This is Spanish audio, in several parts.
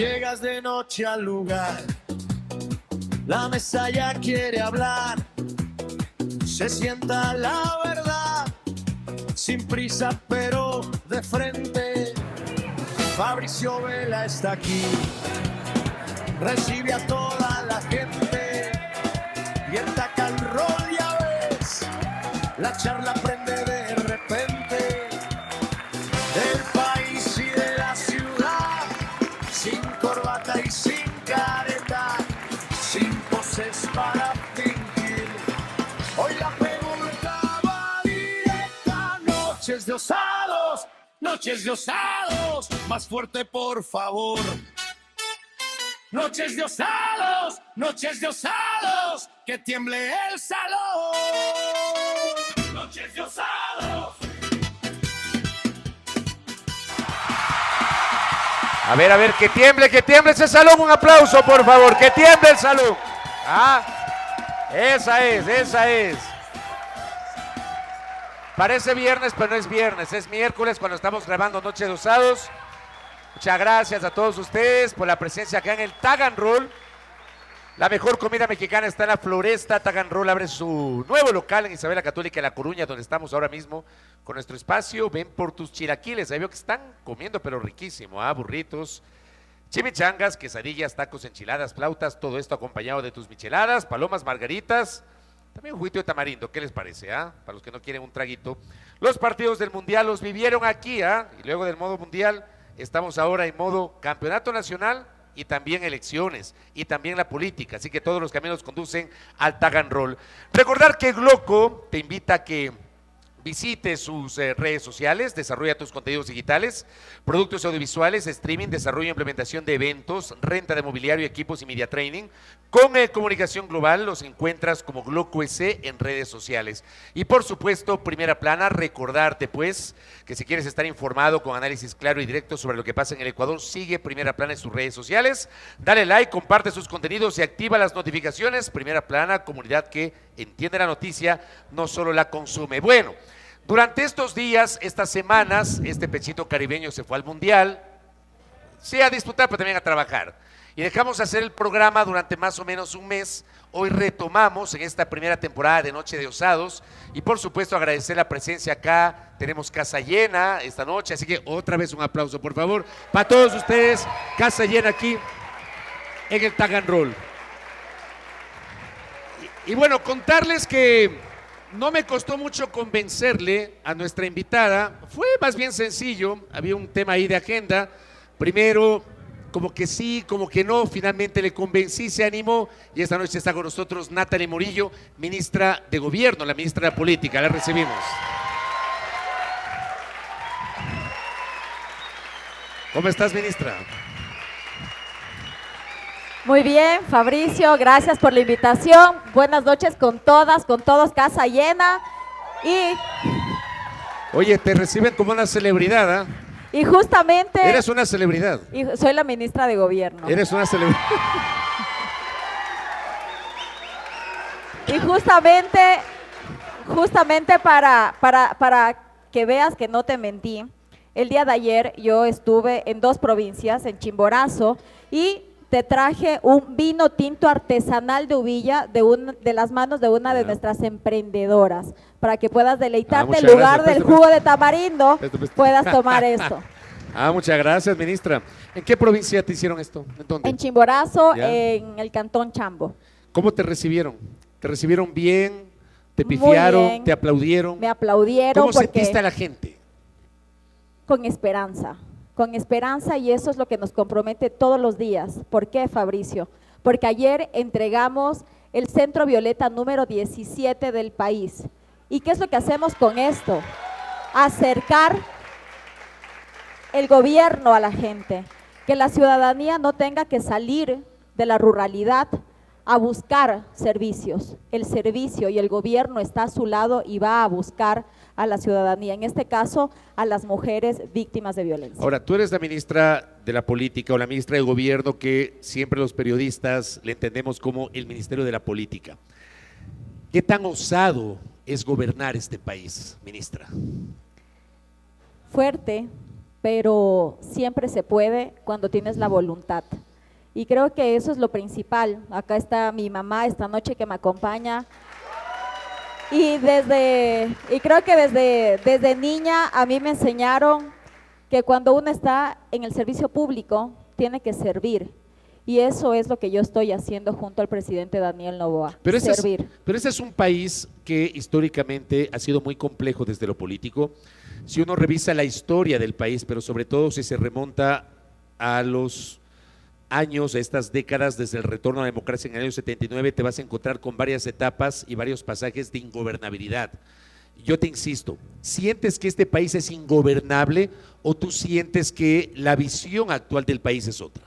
Llegas de noche al lugar, la mesa ya quiere hablar, se sienta la verdad, sin prisa pero de frente. Fabricio Vela está aquí, recibe a toda la gente y el tac and roll ya ves, la charla prende de repente. Del país y de la ciudad, sin corbata y sin careta, sin poses para fingir. Hoy la pregunta va directa. Noches de osados, más fuerte por favor. Noches de osados, que tiemble el salón. Noches de osados. A ver, que tiemble ese salón, un aplauso por favor, que tiemble el salón. Esa es. Parece viernes, pero no es viernes, es miércoles cuando estamos grabando Noche de Osados. Muchas gracias a todos ustedes por la presencia acá en el Tag and Roll. La mejor comida mexicana está en la Floresta. Tag and Roll abre su nuevo local en Isabel la Católica, en La Coruña, donde estamos ahora mismo con nuestro espacio. Ven por tus chilaquiles, ahí veo que están comiendo, pero riquísimo, burritos, chimichangas, quesadillas, tacos, enchiladas, flautas, todo esto acompañado de tus micheladas, palomas, margaritas, también un juguito de tamarindo. ¿Qué les parece? Para los que no quieren un traguito. Los partidos del Mundial los vivieron aquí, y luego del modo Mundial estamos ahora en modo Campeonato Nacional y también elecciones, y también la política, así que todos los caminos conducen al Tag and Roll. Recordar que Gloco te invita a que visite sus redes sociales, desarrolla tus contenidos digitales, productos audiovisuales, streaming, desarrollo e implementación de eventos, renta de mobiliario, equipos y media training. Con comunicación global los encuentras como Gloco SE en redes sociales. Y por supuesto, Primera Plana, recordarte pues que si quieres estar informado con análisis claro y directo sobre lo que pasa en el Ecuador, sigue Primera Plana en sus redes sociales, dale like, comparte sus contenidos y activa las notificaciones. Primera Plana, comunidad que entiende la noticia, no solo la consume. Bueno, durante estos días, estas semanas, este pechito caribeño se fue al Mundial, sí a disfrutar, pero también a trabajar. Y dejamos hacer el programa durante más o menos un mes. Hoy retomamos en esta primera temporada de Noche de Osados. Y por supuesto agradecer la presencia acá. Tenemos casa llena esta noche, así que otra vez un aplauso, por favor, para todos ustedes. Casa llena aquí en el Tag and Roll. Y bueno, contarles que no me costó mucho convencerle a nuestra invitada. Fue más bien sencillo, había un tema ahí de agenda. Primero, como que sí, como que no, finalmente le convencí, se animó y esta noche está con nosotros Natalie Morillo, ministra de Gobierno, la ministra de Política. La recibimos. ¿Cómo estás, ministra? Muy bien, Fabricio, gracias por la invitación. Buenas noches con todas, con todos, casa llena. Oye, te reciben como una celebridad, Y justamente… Eres una celebridad. Y soy la ministra de Gobierno. Eres una celebridad. Y justamente para que veas que no te mentí, el día de ayer yo estuve en 2 provincias, en Chimborazo, y te traje un vino tinto artesanal de Uvilla de las manos de una de nuestras emprendedoras, para que puedas deleitarte en lugar del jugo de tamarindo, puedas tomar esto. Muchas gracias, ministra. ¿En qué provincia te hicieron esto? ¿En dónde? En Chimborazo, en el cantón Chambo. ¿Cómo te recibieron? ¿Te recibieron bien? ¿Te pifiaron? Bien. ¿Te aplaudieron? Me aplaudieron. ¿Cómo sentiste a la gente? Con esperanza, y eso es lo que nos compromete todos los días. ¿Por qué, Fabricio? Porque ayer entregamos el Centro Violeta número 17 del país. ¿Y qué es lo que hacemos con esto? Acercar el gobierno a la gente, que la ciudadanía no tenga que salir de la ruralidad a buscar servicios. El servicio y el gobierno está a su lado y va a buscar a la ciudadanía, en este caso a las mujeres víctimas de violencia. Ahora, tú eres la ministra de la Política o la ministra de Gobierno que siempre los periodistas le entendemos como el Ministerio de la Política. ¿Qué tan osado es gobernar este país, ministra? Fuerte, pero siempre se puede cuando tienes la voluntad. Y creo que eso es lo principal. Acá está mi mamá esta noche que me acompaña. Y creo que desde niña a mí me enseñaron que cuando uno está en el servicio público tiene que servir. Y eso es lo que yo estoy haciendo junto al presidente Daniel Noboa, servir. Pero ese es un país que históricamente ha sido muy complejo desde lo político. Si uno revisa la historia del país, pero sobre todo si se remonta a los años, a estas décadas desde el retorno a la democracia en el año 79, te vas a encontrar con varias etapas y varios pasajes de ingobernabilidad. Yo te insisto, ¿sientes que este país es ingobernable o tú sientes que la visión actual del país es otra?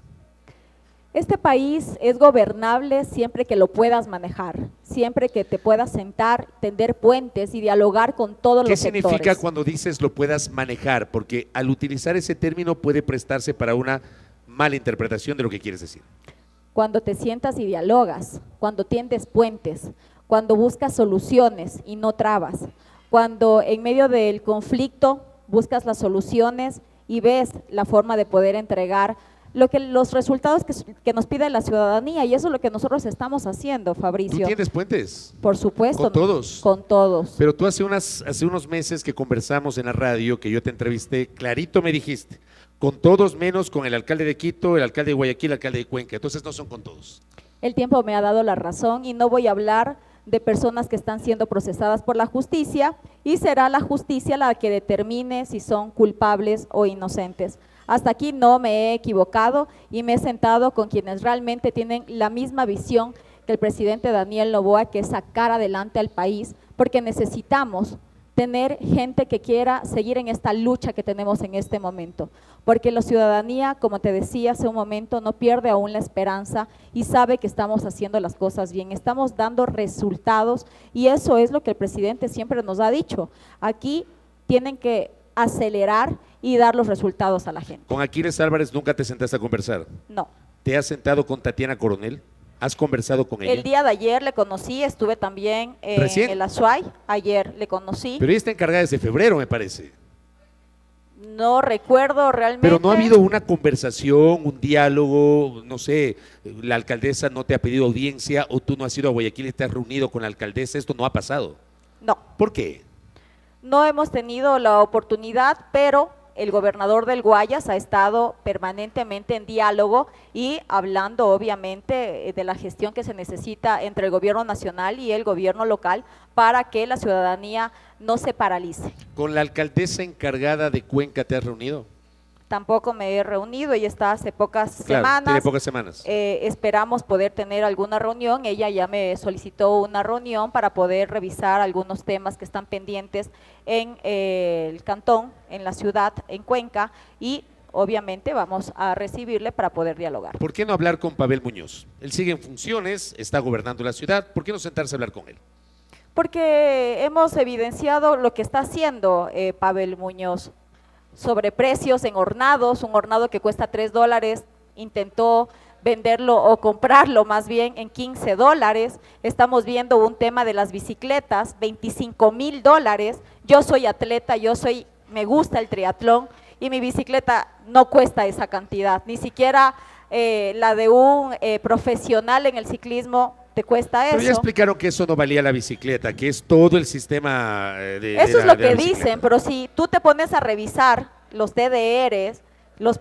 Este país es gobernable siempre que lo puedas manejar, siempre que te puedas sentar, tender puentes y dialogar con todos los sectores. ¿Qué significa cuando dices lo puedas manejar? Porque al utilizar ese término puede prestarse para una mala interpretación de lo que quieres decir. Cuando te sientas y dialogas, cuando tiendes puentes, cuando buscas soluciones y no trabas, cuando en medio del conflicto buscas las soluciones y ves la forma de poder entregar los resultados que nos pide la ciudadanía, y eso es lo que nosotros estamos haciendo, Fabricio. ¿Tú tienes puentes? Por supuesto. ¿Con todos? Con todos. Pero tú hace unos meses que conversamos en la radio, que yo te entrevisté, clarito me dijiste, con todos menos con el alcalde de Quito, el alcalde de Guayaquil, el alcalde de Cuenca, entonces no son con todos. El tiempo me ha dado la razón y no voy a hablar de personas que están siendo procesadas por la justicia, y será la justicia la que determine si son culpables o inocentes. Hasta aquí no me he equivocado y me he sentado con quienes realmente tienen la misma visión que el presidente Daniel Noboa, que es sacar adelante al país, porque necesitamos tener gente que quiera seguir en esta lucha que tenemos en este momento, porque la ciudadanía, como te decía hace un momento, no pierde aún la esperanza y sabe que estamos haciendo las cosas bien, estamos dando resultados, y eso es lo que el presidente siempre nos ha dicho. Aquí tienen que acelerar y dar los resultados a la gente. ¿Con Aquiles Álvarez nunca te sentaste a conversar? No. ¿Te has sentado con Tatiana Coronel? ¿Has conversado con ella? El día de ayer le conocí, estuve también en el Azuay, ayer le conocí. Pero ella está encargada desde febrero, me parece. No recuerdo realmente. Pero no ha habido una conversación, un diálogo, no sé, la alcaldesa no te ha pedido audiencia o tú no has ido a Guayaquil y te has reunido con la alcaldesa, esto no ha pasado. No. ¿Por qué? No hemos tenido la oportunidad, pero el gobernador del Guayas ha estado permanentemente en diálogo y hablando obviamente de la gestión que se necesita entre el gobierno nacional y el gobierno local para que la ciudadanía no se paralice. ¿Con la alcaldesa encargada de Cuenca te has reunido? Tampoco me he reunido, ella está hace pocas semanas. Tiene pocas semanas. Esperamos poder tener alguna reunión, ella ya me solicitó una reunión para poder revisar algunos temas que están pendientes en el cantón, en la ciudad, en Cuenca, y obviamente vamos a recibirle para poder dialogar. ¿Por qué no hablar con Pavel Muñoz? Él sigue en funciones, está gobernando la ciudad, ¿por qué no sentarse a hablar con él? Porque hemos evidenciado lo que está haciendo Pavel Muñoz. Sobreprecios en hornados, un hornado que cuesta $3, intentó venderlo o comprarlo más bien en $15. Estamos viendo un tema de las bicicletas, $25,000. Yo soy atleta, me gusta el triatlón y mi bicicleta no cuesta esa cantidad, ni siquiera la de un profesional en el ciclismo te cuesta eso. Pero ya explicaron que eso no valía la bicicleta, que es todo el sistema Eso es lo que dicen, pero si tú te pones a revisar los DDRs,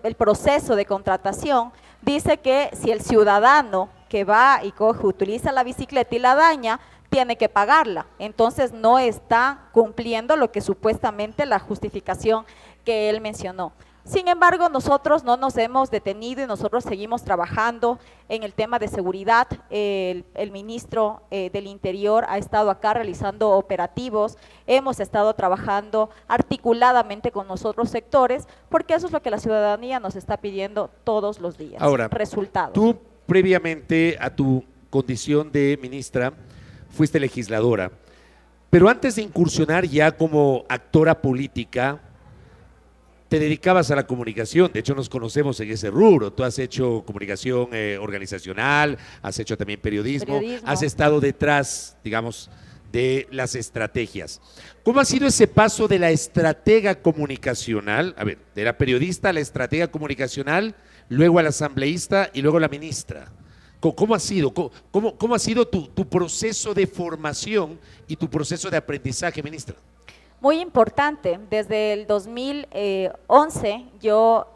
el proceso de contratación, dice que si el ciudadano que va y utiliza la bicicleta y la daña, tiene que pagarla. Entonces no está cumpliendo lo que supuestamente la justificación que él mencionó. Sin embargo, nosotros no nos hemos detenido y nosotros seguimos trabajando en el tema de seguridad. El ministro del Interior ha estado acá realizando operativos, hemos estado trabajando articuladamente con los otros sectores, porque eso es lo que la ciudadanía nos está pidiendo todos los días. Ahora, resultados. Tú previamente a tu condición de ministra fuiste legisladora, pero antes de incursionar ya como actora política, te dedicabas a la comunicación. De hecho nos conocemos en ese rubro, tú has hecho comunicación organizacional, has hecho también periodismo, has estado detrás, digamos, de las estrategias. ¿Cómo ha sido ese paso de la estratega comunicacional, a ver, de la periodista a la estratega comunicacional, luego al asambleísta y luego la ministra? ¿Cómo ha sido? ¿Cómo ha sido tu proceso de formación y tu proceso de aprendizaje, ministra? Muy importante. Desde el 2011 yo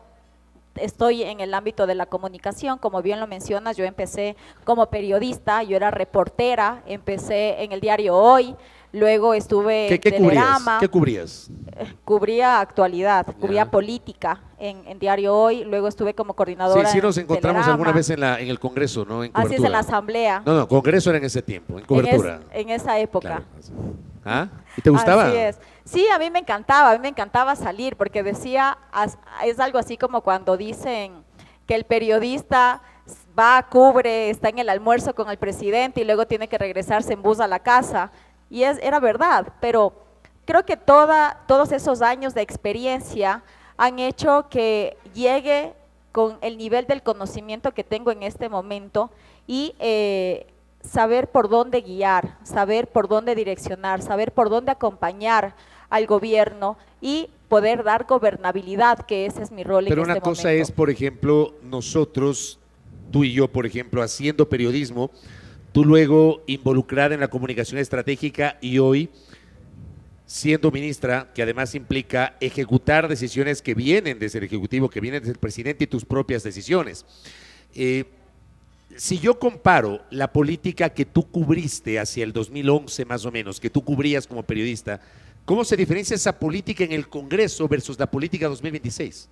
estoy en el ámbito de la comunicación, como bien lo mencionas, yo empecé como periodista, yo era reportera, empecé en el diario Hoy, luego estuve en Telerama. ¿Qué cubrías? Cubría actualidad, Ya. cubría política en diario Hoy, luego estuve como coordinadora Sí, nos en encontramos Telerama. alguna vez en el Congreso, ¿no? En Así cobertura. es, en la asamblea, No, Congreso era en ese tiempo, en cobertura. en esa época. Claro. ¿Ah? ¿Y te gustaba? Así es. Sí, a mí me encantaba salir, porque decía, es algo así como cuando dicen que el periodista va, cubre, está en el almuerzo con el presidente y luego tiene que regresarse en bus a la casa, y era verdad, pero creo que todos esos años de experiencia han hecho que llegue con el nivel del conocimiento que tengo en este momento y saber por dónde guiar, saber por dónde direccionar, saber por dónde acompañar al gobierno y poder dar gobernabilidad, que ese es mi rol en este momento. Pero una cosa es, por ejemplo, nosotros, tú y yo, por ejemplo, haciendo periodismo, tú luego involucrada en la comunicación estratégica y hoy siendo ministra, que además implica ejecutar decisiones que vienen desde el Ejecutivo, que vienen desde el presidente y tus propias decisiones. Si yo comparo la política que tú cubriste hacia el 2011 más o menos, que tú cubrías como periodista, ¿cómo se diferencia esa política en el Congreso versus la política 2026?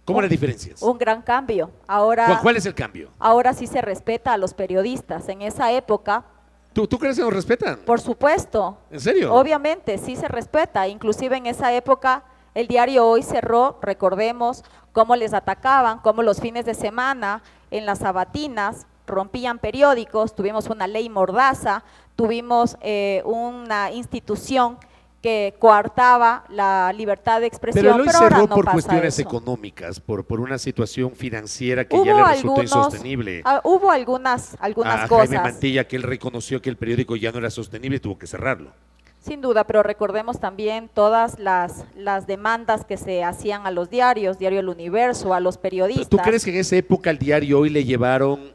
¿Cómo la diferencias? Un gran cambio. Ahora, ¿Cuál es el cambio? ahora sí se respeta a los periodistas. En esa época, ¿Tú crees que nos respetan? por supuesto, ¿En serio? obviamente sí se respeta. Inclusive en esa época el diario Hoy cerró, recordemos cómo les atacaban, cómo los fines de semana en las sabatinas rompían periódicos, tuvimos una ley mordaza, tuvimos una institución que coartaba la libertad de expresión, Pero lo ahora cerró no por pasa cuestiones eso. económicas, por una situación financiera que ya le resultó insostenible. Hubo algunas A cosas. Jaime Mantilla, que él reconoció que el periódico ya no era sostenible y tuvo que cerrarlo. Sin duda, pero recordemos también todas las demandas que se hacían a los diarios, Diario El Universo, a los periodistas. ¿Tú crees que en esa época al diario Hoy le llevaron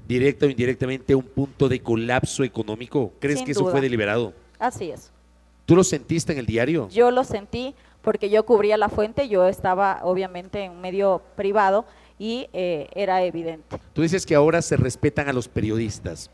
directa o indirectamente a un punto de colapso económico? ¿Crees Sin que eso duda. fue deliberado? Así es. ¿Tú lo sentiste en el diario? Yo lo sentí porque yo cubría la fuente, yo estaba obviamente en un medio privado y era evidente. Tú dices que ahora se respetan a los periodistas.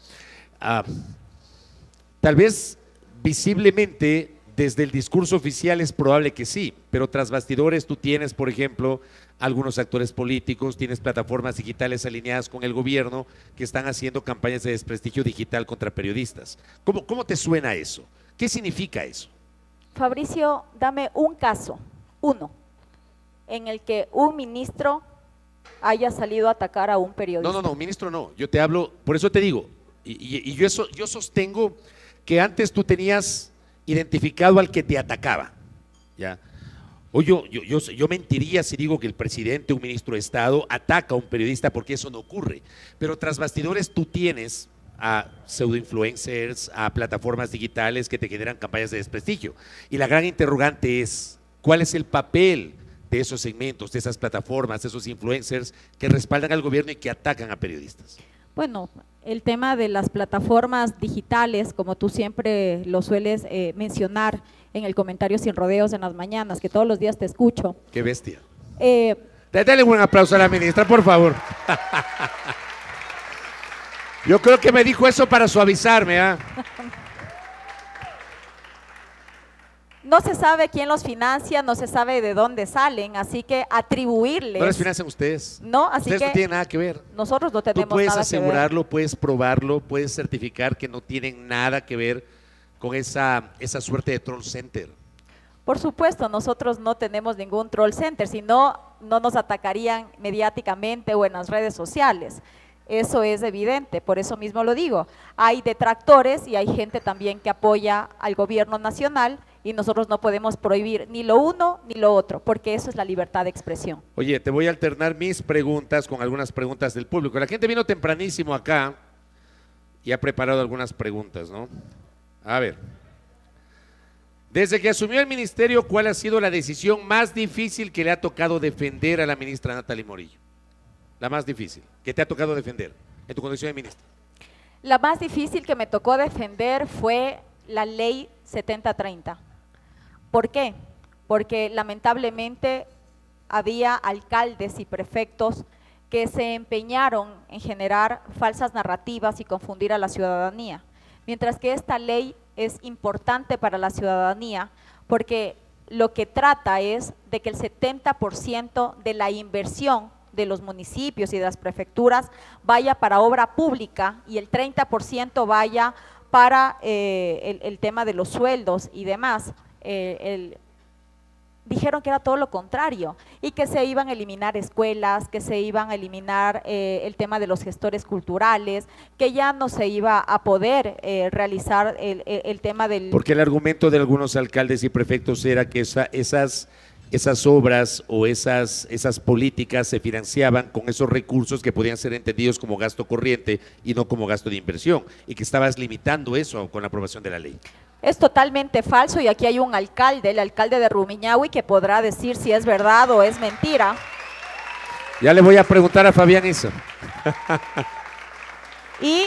Tal vez visiblemente desde el discurso oficial es probable que sí, pero tras bastidores tú tienes, por ejemplo, algunos actores políticos, tienes plataformas digitales alineadas con el gobierno que están haciendo campañas de desprestigio digital contra periodistas. ¿Cómo te suena eso? ¿Qué significa eso? Fabricio, dame un caso, uno, en el que un ministro haya salido a atacar a un periodista. No, ministro, no. Yo te hablo, por eso te digo, y yo sostengo que antes tú tenías identificado al que te atacaba, ¿ya? O yo mentiría si digo que el presidente, un ministro de Estado, ataca a un periodista, porque eso no ocurre. Pero tras bastidores tú tienes a pseudoinfluencers, a plataformas digitales que te generan campañas de desprestigio. Y la gran interrogante es, ¿cuál es el papel de esos segmentos, de esas plataformas, de esos influencers que respaldan al gobierno y que atacan a periodistas? Bueno, el tema de las plataformas digitales, como tú siempre lo sueles mencionar en el comentario Sin Rodeos en las mañanas, que todos los días te escucho. Qué bestia. Eh, Dale un buen aplauso a la ministra, por favor. Yo creo que me dijo eso para suavizarme, ¿ah? No se sabe quién los financia, no se sabe de dónde salen, así que atribuirles… ¿No les financian ustedes? No, así Ustedes que no tienen nada que ver. nosotros no Tú tenemos puedes nada que ver. asegurarlo, puedes probarlo, puedes certificar que no tienen nada que ver con esa suerte de troll center. Por supuesto, nosotros no tenemos ningún troll center, si no, no nos atacarían mediáticamente o en las redes sociales. Eso es evidente, por eso mismo lo digo. Hay detractores y hay gente también que apoya al gobierno nacional y nosotros no podemos prohibir ni lo uno ni lo otro, porque eso es la libertad de expresión. Oye, te voy a alternar mis preguntas con algunas preguntas del público. La gente vino tempranísimo acá y ha preparado algunas preguntas, ¿no? A ver. Desde que asumió el ministerio, ¿cuál ha sido la decisión más difícil que le ha tocado defender a la ministra Natalie Morillo? La más difícil, que te ha tocado defender en tu condición de ministra. La más difícil que me tocó defender fue la ley 7030. ¿Por qué? Porque lamentablemente había alcaldes y prefectos que se empeñaron en generar falsas narrativas y confundir a la ciudadanía, mientras que esta ley es importante para la ciudadanía porque lo que trata es de que el 70% de la inversión de los municipios y de las prefecturas vaya para obra pública y el 30% vaya para el tema de los sueldos y demás. Dijeron que era todo lo contrario y que se iban a eliminar escuelas, que se iban a eliminar el tema de los gestores culturales, que ya no se iba a poder realizar el tema del… Porque el argumento de algunos alcaldes y prefectos era que esas obras o esas políticas se financiaban con esos recursos que podían ser entendidos como gasto corriente y no como gasto de inversión, y que estabas limitando eso con la aprobación de la ley. Es totalmente falso y aquí hay un alcalde, el alcalde de Rumiñahui, que podrá decir si es verdad o es mentira. Ya le voy a preguntar a Fabián eso. Y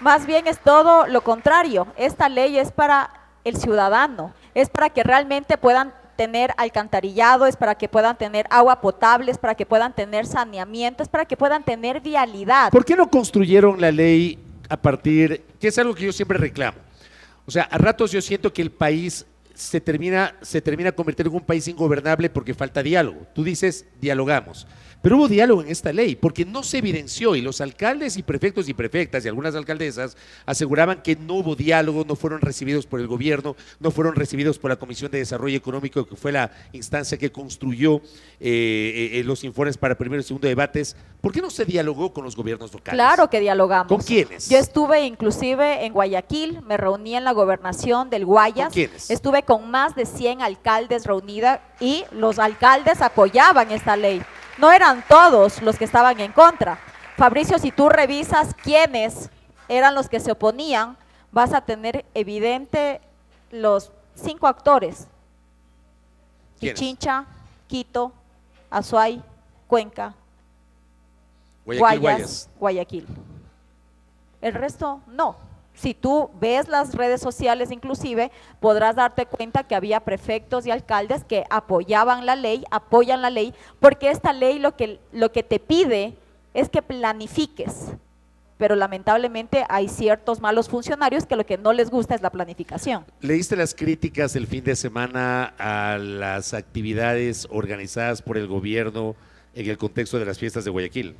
más bien es todo lo contrario, esta ley es para el ciudadano, es para que realmente puedan tener alcantarillado, es para que puedan tener agua potable, es para que puedan tener saneamiento, es para que puedan tener vialidad. ¿Por qué no construyeron la ley a partir, que es algo que yo siempre reclamo? O sea, a ratos yo siento que el país se termina convirtiendo en un país ingobernable porque falta diálogo. Tú dices, dialogamos. Pero hubo diálogo en esta ley porque no se evidenció y los alcaldes y prefectos y prefectas y algunas alcaldesas aseguraban que no hubo diálogo, no fueron recibidos por el gobierno, no fueron recibidos por la Comisión de Desarrollo Económico, que fue la instancia que construyó los informes para primero y segundo debates. ¿Por qué no se dialogó con los gobiernos locales? Claro que dialogamos. ¿Con quiénes? Yo estuve inclusive en Guayaquil, me reuní en la gobernación del Guayas. ¿Con quiénes? Estuve con más de 100 alcaldes reunidas y los alcaldes apoyaban esta ley. No eran todos los que estaban en contra. Fabricio, si tú revisas quiénes eran los que se oponían, vas a tener evidente los 5 actores. Pichincha, Quito, Azuay, Cuenca, Guayas, Guayaquil. El resto no. Si tú ves las redes sociales inclusive, podrás darte cuenta que había prefectos y alcaldes que apoyaban la ley, apoyan la ley, porque esta ley lo que te pide es que planifiques, pero lamentablemente hay ciertos malos funcionarios que lo que no les gusta es la planificación. ¿Leíste las críticas el fin de semana a las actividades organizadas por el gobierno en el contexto de las fiestas de Guayaquil?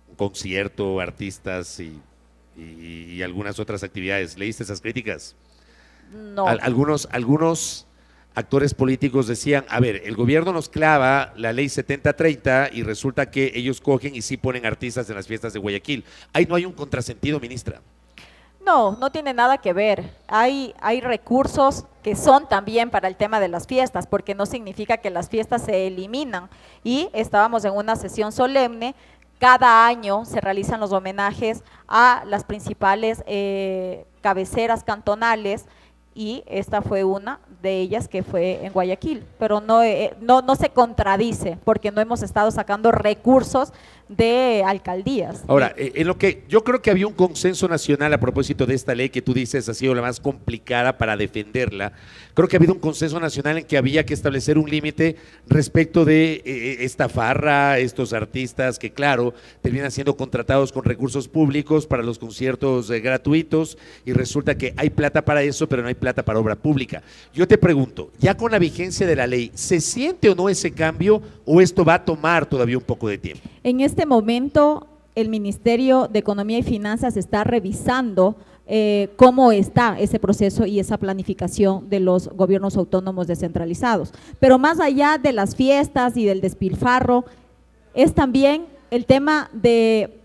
Un concierto, artistas y algunas otras actividades. ¿Leíste esas críticas? No. Algunos actores políticos decían, a ver, el gobierno nos clava la ley 7030 y resulta que ellos cogen y sí ponen artistas en las fiestas de Guayaquil. Ahí no hay un contrasentido, ministra. No, no tiene nada que ver. Hay recursos que son también para el tema de las fiestas, porque no significa que las fiestas se eliminan. Y estábamos en una sesión solemne. Cada año se realizan los homenajes a las principales cabeceras cantonales y esta fue una de ellas que fue en Guayaquil, pero no se contradice porque no hemos estado sacando recursos de alcaldías. Ahora, en lo que yo creo que había un consenso nacional a propósito de esta ley que tú dices ha sido la más complicada para defenderla, creo que ha habido un consenso nacional en que había que establecer un límite respecto de esta farra, estos artistas que claro, terminan siendo contratados con recursos públicos para los conciertos gratuitos y resulta que hay plata para eso, pero no hay plata para obra pública. Yo te pregunto, ya con la vigencia de la ley, ¿se siente o no ese cambio o esto va a tomar todavía un poco de tiempo? En este momento, el Ministerio de Economía y Finanzas está revisando cómo está ese proceso y esa planificación de los gobiernos autónomos descentralizados. Pero más allá de las fiestas y del despilfarro, es también el tema de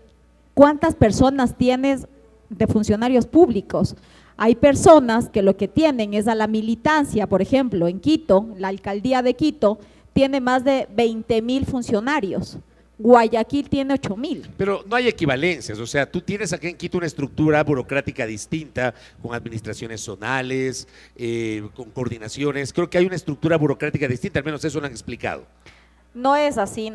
cuántas personas tienes de funcionarios públicos. Hay personas que lo que tienen es a la militancia, por ejemplo, en Quito, la alcaldía de Quito tiene más de 20,000 funcionarios. Guayaquil tiene 8.000. Pero no hay equivalencias, o sea, tú tienes aquí en Quito una estructura burocrática distinta, con administraciones zonales, con coordinaciones, creo que hay una estructura burocrática distinta, al menos eso lo han explicado. No es así,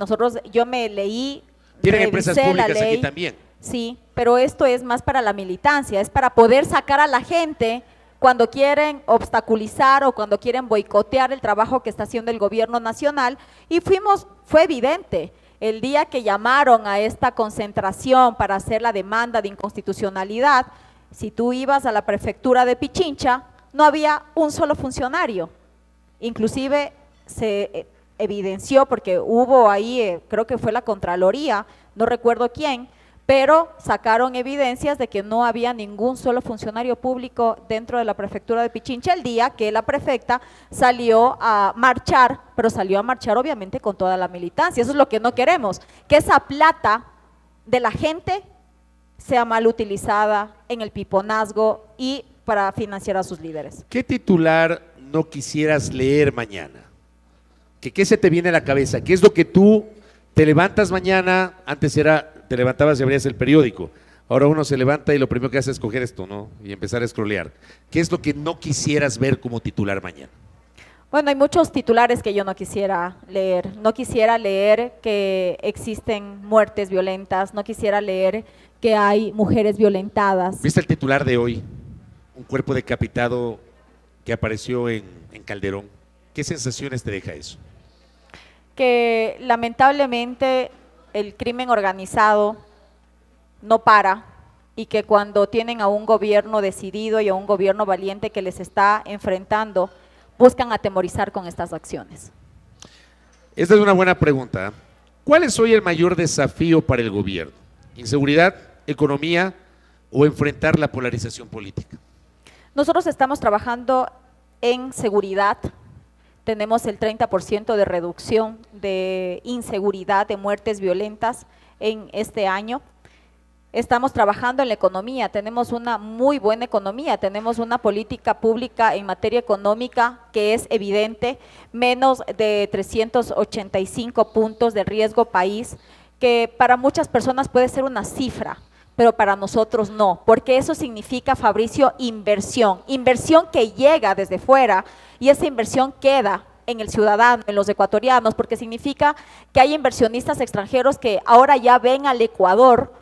yo me leí, Tienen empresas revisé la públicas ley, aquí también. sí, pero esto es más para la militancia, es para poder sacar a la gente cuando quieren obstaculizar o cuando quieren boicotear el trabajo que está haciendo el gobierno nacional, y fue evidente. El día que llamaron a esta concentración para hacer la demanda de inconstitucionalidad, si tú ibas a la prefectura de Pichincha, no había un solo funcionario. Inclusive se evidenció, porque hubo ahí, creo que fue la Contraloría, no recuerdo quién, pero sacaron evidencias de que no había ningún solo funcionario público dentro de la prefectura de Pichincha el día que la prefecta salió a marchar, pero salió a marchar obviamente con toda la militancia. Eso es lo que no queremos, que esa plata de la gente sea mal utilizada en el piponazgo y para financiar a sus líderes. ¿Qué titular no quisieras leer mañana? ¿Qué se te viene a la cabeza? ¿Qué es lo que tú te levantas mañana? Antes te levantabas y abrías el periódico. Ahora uno se levanta y lo primero que hace es coger esto, ¿no? Y empezar a scrollear. ¿Qué es lo que no quisieras ver como titular mañana? Bueno, hay muchos titulares que yo no quisiera leer. No quisiera leer que existen muertes violentas, no quisiera leer que hay mujeres violentadas. ¿Viste el titular de hoy? Un cuerpo decapitado que apareció en Calderón. ¿Qué sensaciones te deja eso? Que lamentablemente el crimen organizado no para y que cuando tienen a un gobierno decidido y a un gobierno valiente que les está enfrentando, buscan atemorizar con estas acciones. Esta es una buena pregunta. ¿Cuál es hoy el mayor desafío para el gobierno? ¿Inseguridad, economía o enfrentar la polarización política? Nosotros estamos trabajando en seguridad. Tenemos el 30% de reducción de inseguridad, de muertes violentas en este año. Estamos trabajando en la economía, tenemos una muy buena economía, tenemos una política pública en materia económica que es evidente, menos de 385 puntos de riesgo país, que para muchas personas puede ser una cifra, pero para nosotros no, porque eso significa, Fabricio, inversión que llega desde fuera y esa inversión queda en el ciudadano, en los ecuatorianos, porque significa que hay inversionistas extranjeros que ahora ya ven al Ecuador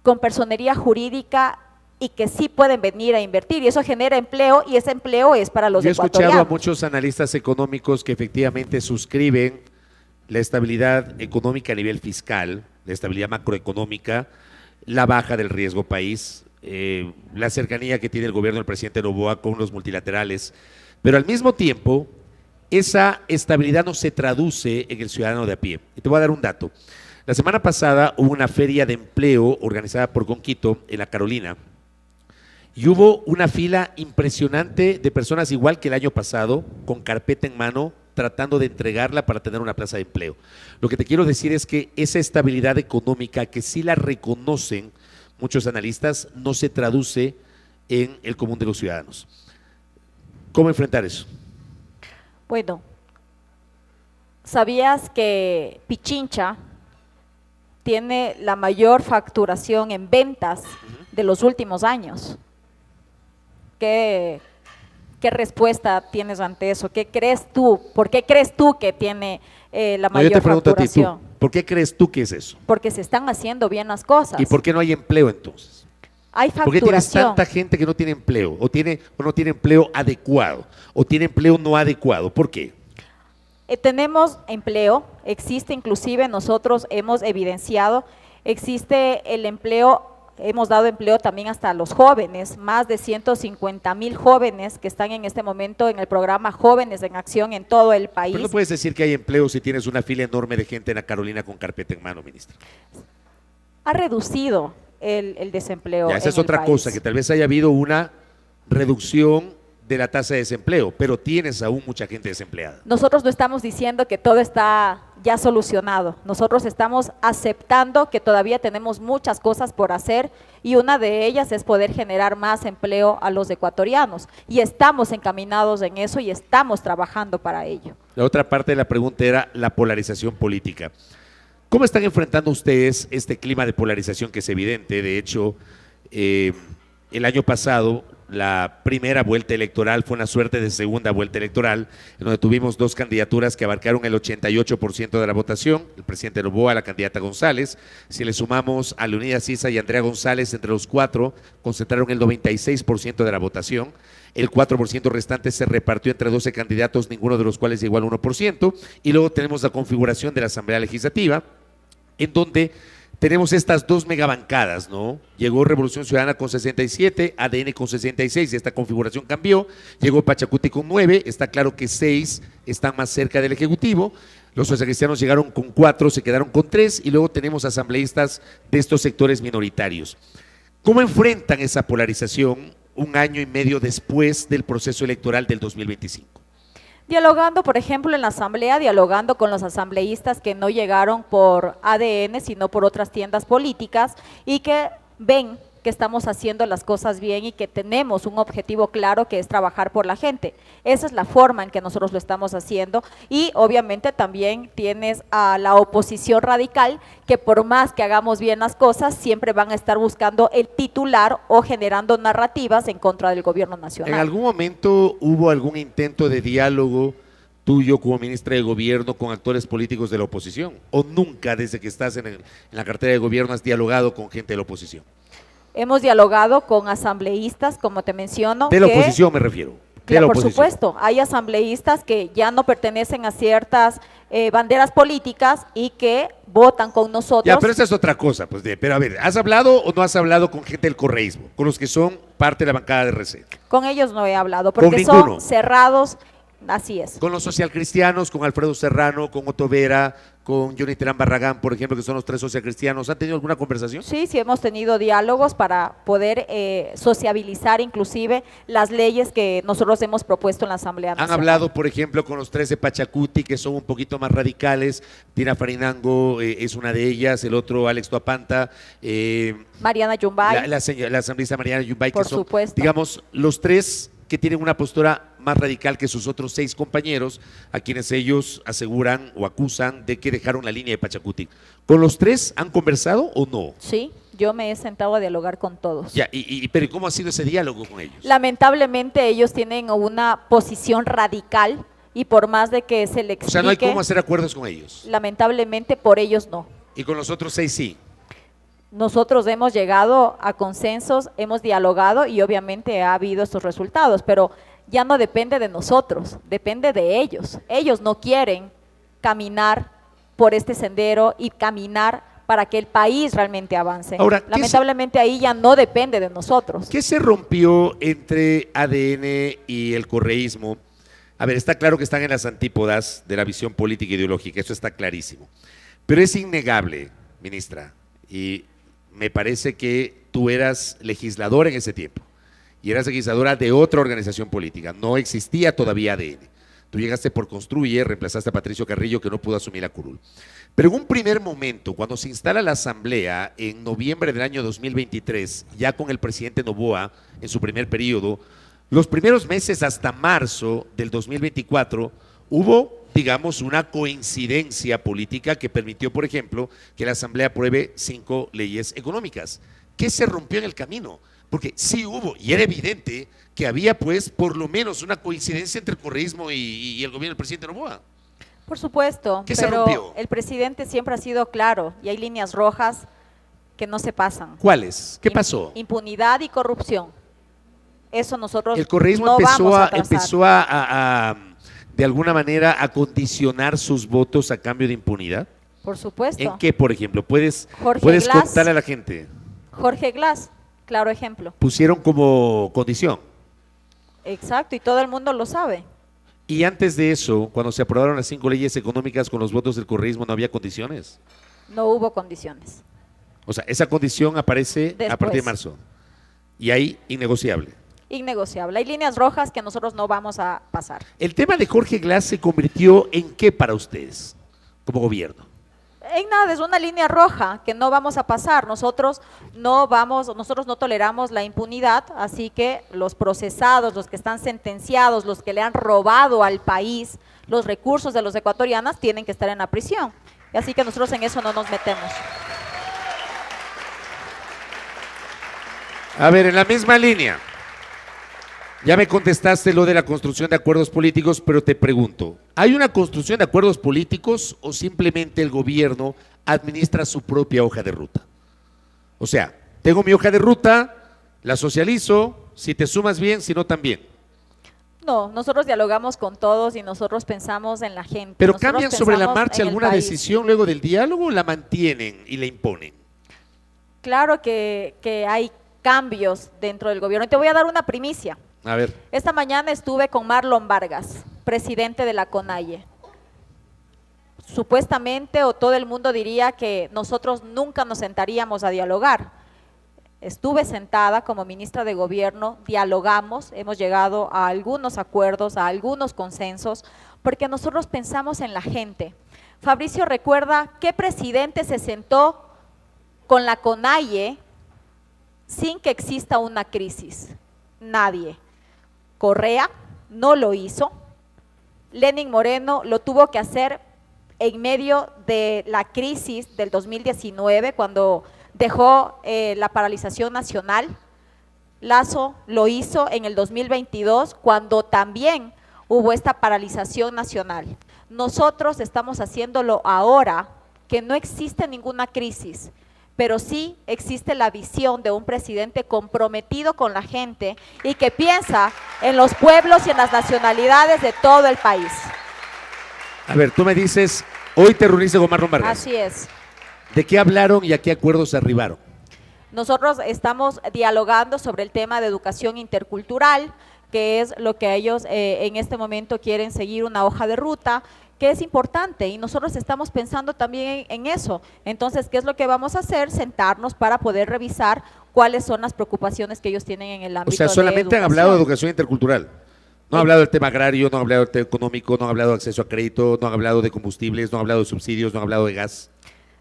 con personería jurídica y que sí pueden venir a invertir, y eso genera empleo, y ese empleo es para los ecuatorianos. Yo he escuchado a muchos analistas económicos que efectivamente suscriben la estabilidad económica a nivel fiscal, la estabilidad macroeconómica, la baja del riesgo país, la cercanía que tiene el gobierno del presidente Noboa con los multilaterales, pero al mismo tiempo esa estabilidad no se traduce en el ciudadano de a pie. Y te voy a dar un dato. La semana pasada hubo una feria de empleo organizada por Conquito en la Carolina y hubo una fila impresionante de personas igual que el año pasado, con carpeta en mano, tratando de entregarla para tener una plaza de empleo. Lo que te quiero decir es que esa estabilidad económica, que sí la reconocen muchos analistas, no se traduce en el común de los ciudadanos. ¿Cómo enfrentar eso? Bueno, ¿sabías que Pichincha tiene la mayor facturación en ventas de los últimos años? ¿Qué respuesta tienes ante eso? ¿Qué crees tú? ¿Por qué crees tú que tiene la mayor yo te pregunto facturación? A ti, ¿por qué crees tú que es eso? Porque se están haciendo bien las cosas. ¿Y por qué no hay empleo entonces? Hay ¿Por qué tienes facturación. tanta gente que no tiene empleo o no tiene empleo adecuado o tiene empleo no adecuado? ¿Por qué? Tenemos empleo, existe, inclusive nosotros hemos evidenciado, existe el empleo, hemos dado empleo también hasta a los jóvenes, más de 150,000 jóvenes que están en este momento en el programa Jóvenes en Acción en todo el país. Pero no puedes decir que hay empleo si tienes una fila enorme de gente en la Carolina con carpeta en mano, ministra. Ha reducido el desempleo. Ya, esa es en el otra país. cosa, que tal vez haya habido una reducción de la tasa de desempleo, pero tienes aún mucha gente desempleada. Nosotros no estamos diciendo que todo está ya solucionado, nosotros estamos aceptando que todavía tenemos muchas cosas por hacer y una de ellas es poder generar más empleo a los ecuatorianos y estamos encaminados en eso y estamos trabajando para ello. La otra parte de la pregunta era la polarización política. ¿Cómo están enfrentando ustedes este clima de polarización que es evidente? De hecho, el año pasado, la primera vuelta electoral fue una suerte de segunda vuelta electoral, en donde tuvimos dos candidaturas que abarcaron el 88% de la votación, el presidente Noboa, la candidata González. Si le sumamos a Leonidas Sisa y Andrea González, entre los cuatro concentraron el 96% de la votación. El 4% restante se repartió entre 12 candidatos, ninguno de los cuales llegó al 1%. Y luego tenemos la configuración de la Asamblea Legislativa, en donde tenemos estas dos megabancadas, ¿no? Llegó Revolución Ciudadana con 67, ADN con 66, y esta configuración cambió. Llegó Pachacuti con 9, está claro que 6 están más cerca del Ejecutivo. Los socialcristianos llegaron con 4, se quedaron con 3, y luego tenemos asambleístas de estos sectores minoritarios. ¿Cómo enfrentan esa polarización un año y medio después del proceso electoral del 2025? Dialogando, por ejemplo, en la asamblea, dialogando con los asambleístas que no llegaron por ADN, sino por otras tiendas políticas y que ven que estamos haciendo las cosas bien y que tenemos un objetivo claro que es trabajar por la gente. Esa es la forma en que nosotros lo estamos haciendo y obviamente también tienes a la oposición radical que por más que hagamos bien las cosas siempre van a estar buscando el titular o generando narrativas en contra del gobierno nacional. ¿En algún momento hubo algún intento de diálogo tuyo como ministra de gobierno con actores políticos de la oposición? ¿O nunca desde que estás en la cartera de gobierno has dialogado con gente de la oposición? Hemos dialogado con asambleístas, como te menciono. De la oposición me refiero. Claro, por supuesto, hay asambleístas que ya no pertenecen a ciertas banderas políticas y que votan con nosotros. Ya, pero esa es otra cosa. Pues pero a ver, ¿has hablado o no has hablado con gente del correísmo? Con los que son parte de la bancada de RC. Con ellos no he hablado, porque son cerrados, así es. Con los socialcristianos, con Alfredo Serrano, con Otto Vera, con Johnny Terán Barragán, por ejemplo, que son los tres socialcristianos, ¿han tenido alguna conversación? Sí, sí hemos tenido diálogos para poder sociabilizar inclusive las leyes que nosotros hemos propuesto en la Asamblea Nacional. Han hablado, por ejemplo, con los tres de Pachacuti, que son un poquito más radicales. Tina Farinango es una de ellas, el otro Alex Tuapanta. Mariana Yumbay. La asambleísta Mariana Yumbay, por que son, supuesto, digamos, los tres que tienen una postura más radical que sus otros 6 compañeros, a quienes ellos aseguran o acusan de que dejaron la línea de Pachacuti. ¿Con los tres han conversado o no? Sí, yo me he sentado a dialogar con todos. Ya, pero ¿cómo ha sido ese diálogo con ellos? Lamentablemente ellos tienen una posición radical y por más de que se le explique… O sea, no hay cómo hacer acuerdos con ellos. Lamentablemente por ellos no. ¿Y con los otros 6 sí? Nosotros hemos llegado a consensos, hemos dialogado y obviamente ha habido estos resultados, pero ya no depende de nosotros, depende de ellos. Ellos no quieren caminar por este sendero y caminar para que el país realmente avance. Ahora, lamentablemente ahí ya no depende de nosotros. ¿Qué se rompió entre ADN y el correísmo? A ver, está claro que están en las antípodas de la visión política e ideológica, eso está clarísimo. Pero es innegable, ministra, y me parece que tú eras legisladora en ese tiempo y eras legisladora de otra organización política, no existía todavía ADN. Tú llegaste por Construye, reemplazaste a Patricio Carrillo, que no pudo asumir la curul. Pero en un primer momento, cuando se instala la asamblea en noviembre del año 2023, ya con el presidente Noboa en su primer periodo, los primeros meses hasta marzo del 2024 hubo, digamos, una coincidencia política que permitió, por ejemplo, que la asamblea apruebe 5 leyes económicas. ¿Qué se rompió en el camino? Porque sí hubo, y era evidente que había, pues, por lo menos una coincidencia entre el correísmo y el gobierno del presidente Noboa. Por supuesto, ¿Qué se rompió? El presidente siempre ha sido claro y hay líneas rojas que no se pasan. ¿Cuáles? ¿Qué pasó? Impunidad y corrupción. Eso nosotros el correísmo no empezó a de alguna manera a condicionar sus votos a cambio de impunidad. Por supuesto. ¿En qué, por ejemplo? ¿Puedes contarle a la gente? Jorge Glass, claro ejemplo. Pusieron como condición. Exacto, y todo el mundo lo sabe. Y antes de eso, cuando se aprobaron las 5 leyes económicas con los votos del correísmo, ¿no había condiciones? No hubo condiciones. O sea, esa condición aparece después, a partir de marzo. Y ahí, innegociable. Innegociable. Hay líneas rojas que nosotros no vamos a pasar. ¿El tema de Jorge Glass se convirtió en qué para ustedes, como gobierno? En nada, es una línea roja que no vamos a pasar. Nosotros no toleramos la impunidad, así que los procesados, los que están sentenciados, los que le han robado al país los recursos de los ecuatorianos tienen que estar en la prisión. Así que nosotros en eso no nos metemos. A ver, en la misma línea, ya me contestaste lo de la construcción de acuerdos políticos, pero te pregunto, ¿hay una construcción de acuerdos políticos o simplemente el gobierno administra su propia hoja de ruta? O sea, tengo mi hoja de ruta, la socializo, si te sumas bien, si no también. No, nosotros dialogamos con todos y nosotros pensamos en la gente. ¿Pero Nosotros cambian sobre la pensamos marcha en el alguna país. decisión luego del diálogo o la mantienen y la imponen? Claro que hay cambios dentro del gobierno. Y te voy a dar una primicia. A ver. Esta mañana estuve con Marlon Vargas, presidente de la CONAIE. Supuestamente, o todo el mundo diría que nosotros nunca nos sentaríamos a dialogar. Estuve sentada como ministra de gobierno, dialogamos, hemos llegado a algunos acuerdos, a algunos consensos, porque nosotros pensamos en la gente. Fabricio, recuerda qué presidente se sentó con la CONAIE sin que exista una crisis. Nadie. Correa no lo hizo, Lenín Moreno lo tuvo que hacer en medio de la crisis del 2019, cuando dejó la paralización nacional. Lazo lo hizo en el 2022, cuando también hubo esta paralización nacional. Nosotros estamos haciéndolo ahora, que no existe ninguna crisis, pero sí existe la visión de un presidente comprometido con la gente y que piensa en los pueblos y en las nacionalidades de todo el país. A ver, tú me dices, hoy te reuniste con Marlon Vargas. Así es. ¿De qué hablaron y a qué acuerdos se arribaron? Nosotros estamos dialogando sobre el tema de educación intercultural, que es lo que ellos en este momento quieren seguir una hoja de ruta, que es importante, y nosotros estamos pensando también en eso. Entonces, ¿qué es lo que vamos a hacer? Sentarnos para poder revisar cuáles son las preocupaciones que ellos tienen en el ámbito de O sea, solamente han hablado de educación intercultural. No han hablado del tema agrario, no han hablado del tema económico, no han hablado de acceso a crédito, no han hablado de combustibles, no han hablado de subsidios, no han hablado de gas.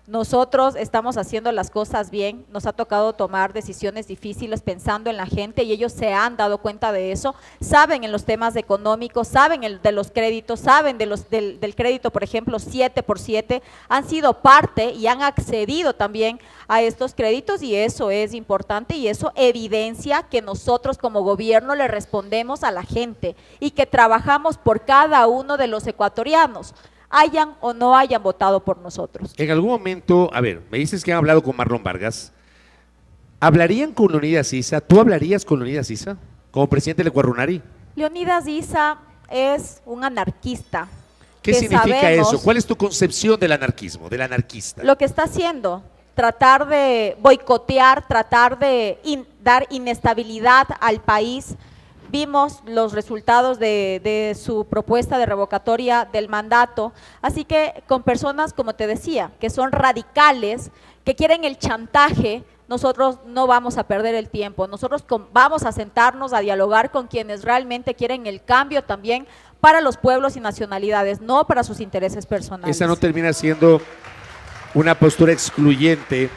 Nosotros estamos haciendo las cosas bien, nos ha tocado tomar decisiones difíciles pensando en la gente y ellos se han dado cuenta de eso, saben en los temas económicos, saben de los créditos, saben del crédito, por ejemplo, 7x7, han sido parte y han accedido también a estos créditos y eso es importante y eso evidencia que nosotros como gobierno le respondemos a la gente y que trabajamos por cada uno de los ecuatorianos, hayan o no hayan votado por nosotros. En algún momento, a ver, me dices que han hablado con Marlon Vargas. ¿Hablarían con Leonidas Issa? ¿Tú hablarías con Leonidas Issa como presidente del Ecuarunari? Leonidas Issa es un anarquista. ¿Qué significa eso? ¿Cuál es tu concepción del anarquismo, del anarquista? Lo que está haciendo, tratar de boicotear, tratar de dar inestabilidad al país. Vimos los resultados de su propuesta de revocatoria del mandato, así que con personas, como te decía, que son radicales, que quieren el chantaje, nosotros no vamos a perder el tiempo, nosotros vamos a sentarnos a dialogar con quienes realmente quieren el cambio también para los pueblos y nacionalidades, no para sus intereses personales. Esa no termina siendo una postura excluyente